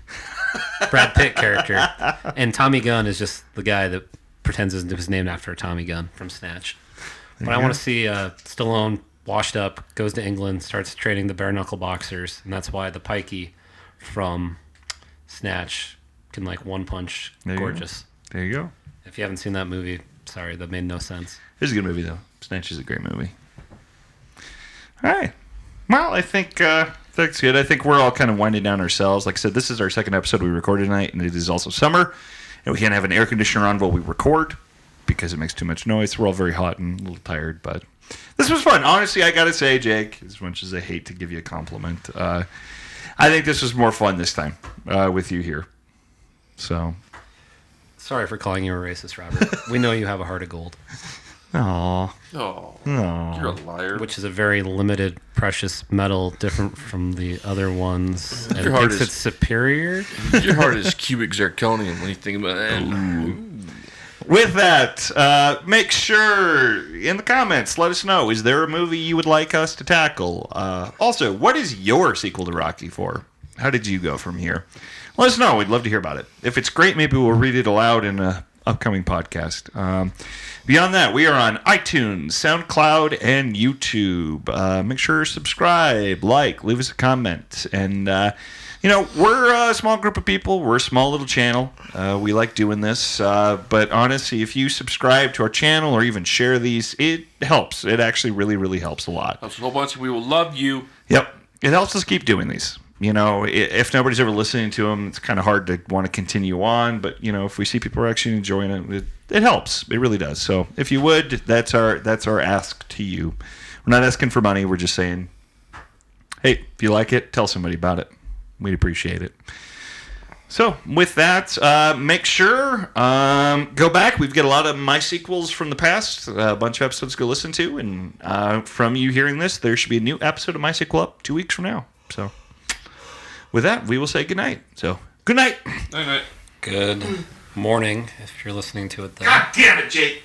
Brad Pitt character, and Tommy Gunn is just the guy that pretends his named after Tommy Gunn from Snatch. But I want to see Stallone washed up, goes to England, starts training the bare knuckle boxers, and that's why the Pikey from Snatch can like one punch There you go. gorgeous. there you go. If you haven't seen that movie, sorry, that made no sense. It's a good movie though. Snatch is a great movie. All right. Well, I think that's good. I think we're all kind of winding down ourselves. Like I said, this is our second episode we recorded tonight, and it is also summer, and we can't have an air conditioner on while we record because it makes too much noise. We're all very hot and a little tired, but this was fun. Honestly, I got to say, Jake, as much as I hate to give you a compliment, I think this was more fun this time with you here. So, Sorry for calling you a racist, Robert. We know you have a heart of gold, aww. Oh, Aw. you're a liar. which is a very limited, precious metal, different from the other ones, and Your heart makes is- it superior. Your heart is cubic zirconium when you think about that. With that, make sure in the comments, let us know, is there a movie you would like us to tackle? Also, what is your sequel to Rocky 4? How did you go from here? Let us know. We'd love to hear about it. If it's great, maybe we'll read it aloud in an upcoming podcast. Beyond that, we are on iTunes, SoundCloud, and YouTube. Make sure to subscribe, like, leave us a comment. And, we're a small group of people. We're a small little channel. We like doing this. But honestly, if you subscribe to our channel or even share these, it helps. It actually really, really helps a lot. That's a whole bunch. We will love you. Yep. It helps us keep doing these. If nobody's ever listening to them, it's kind of hard to want to continue on. But, if we see people are actually enjoying it, it helps. It really does. So if you would, that's our ask to you. We're not asking for money. We're just saying, hey, if you like it, tell somebody about it. We'd appreciate it. So with that, make sure, go back. We've got a lot of MySequels from the past, a bunch of episodes to go listen to. And from you hearing this, there should be a new episode of MySequel up 2 weeks from now. So with that, we will say goodnight. So good night. Night. Good morning, if you're listening to it then. God damn it, Jake.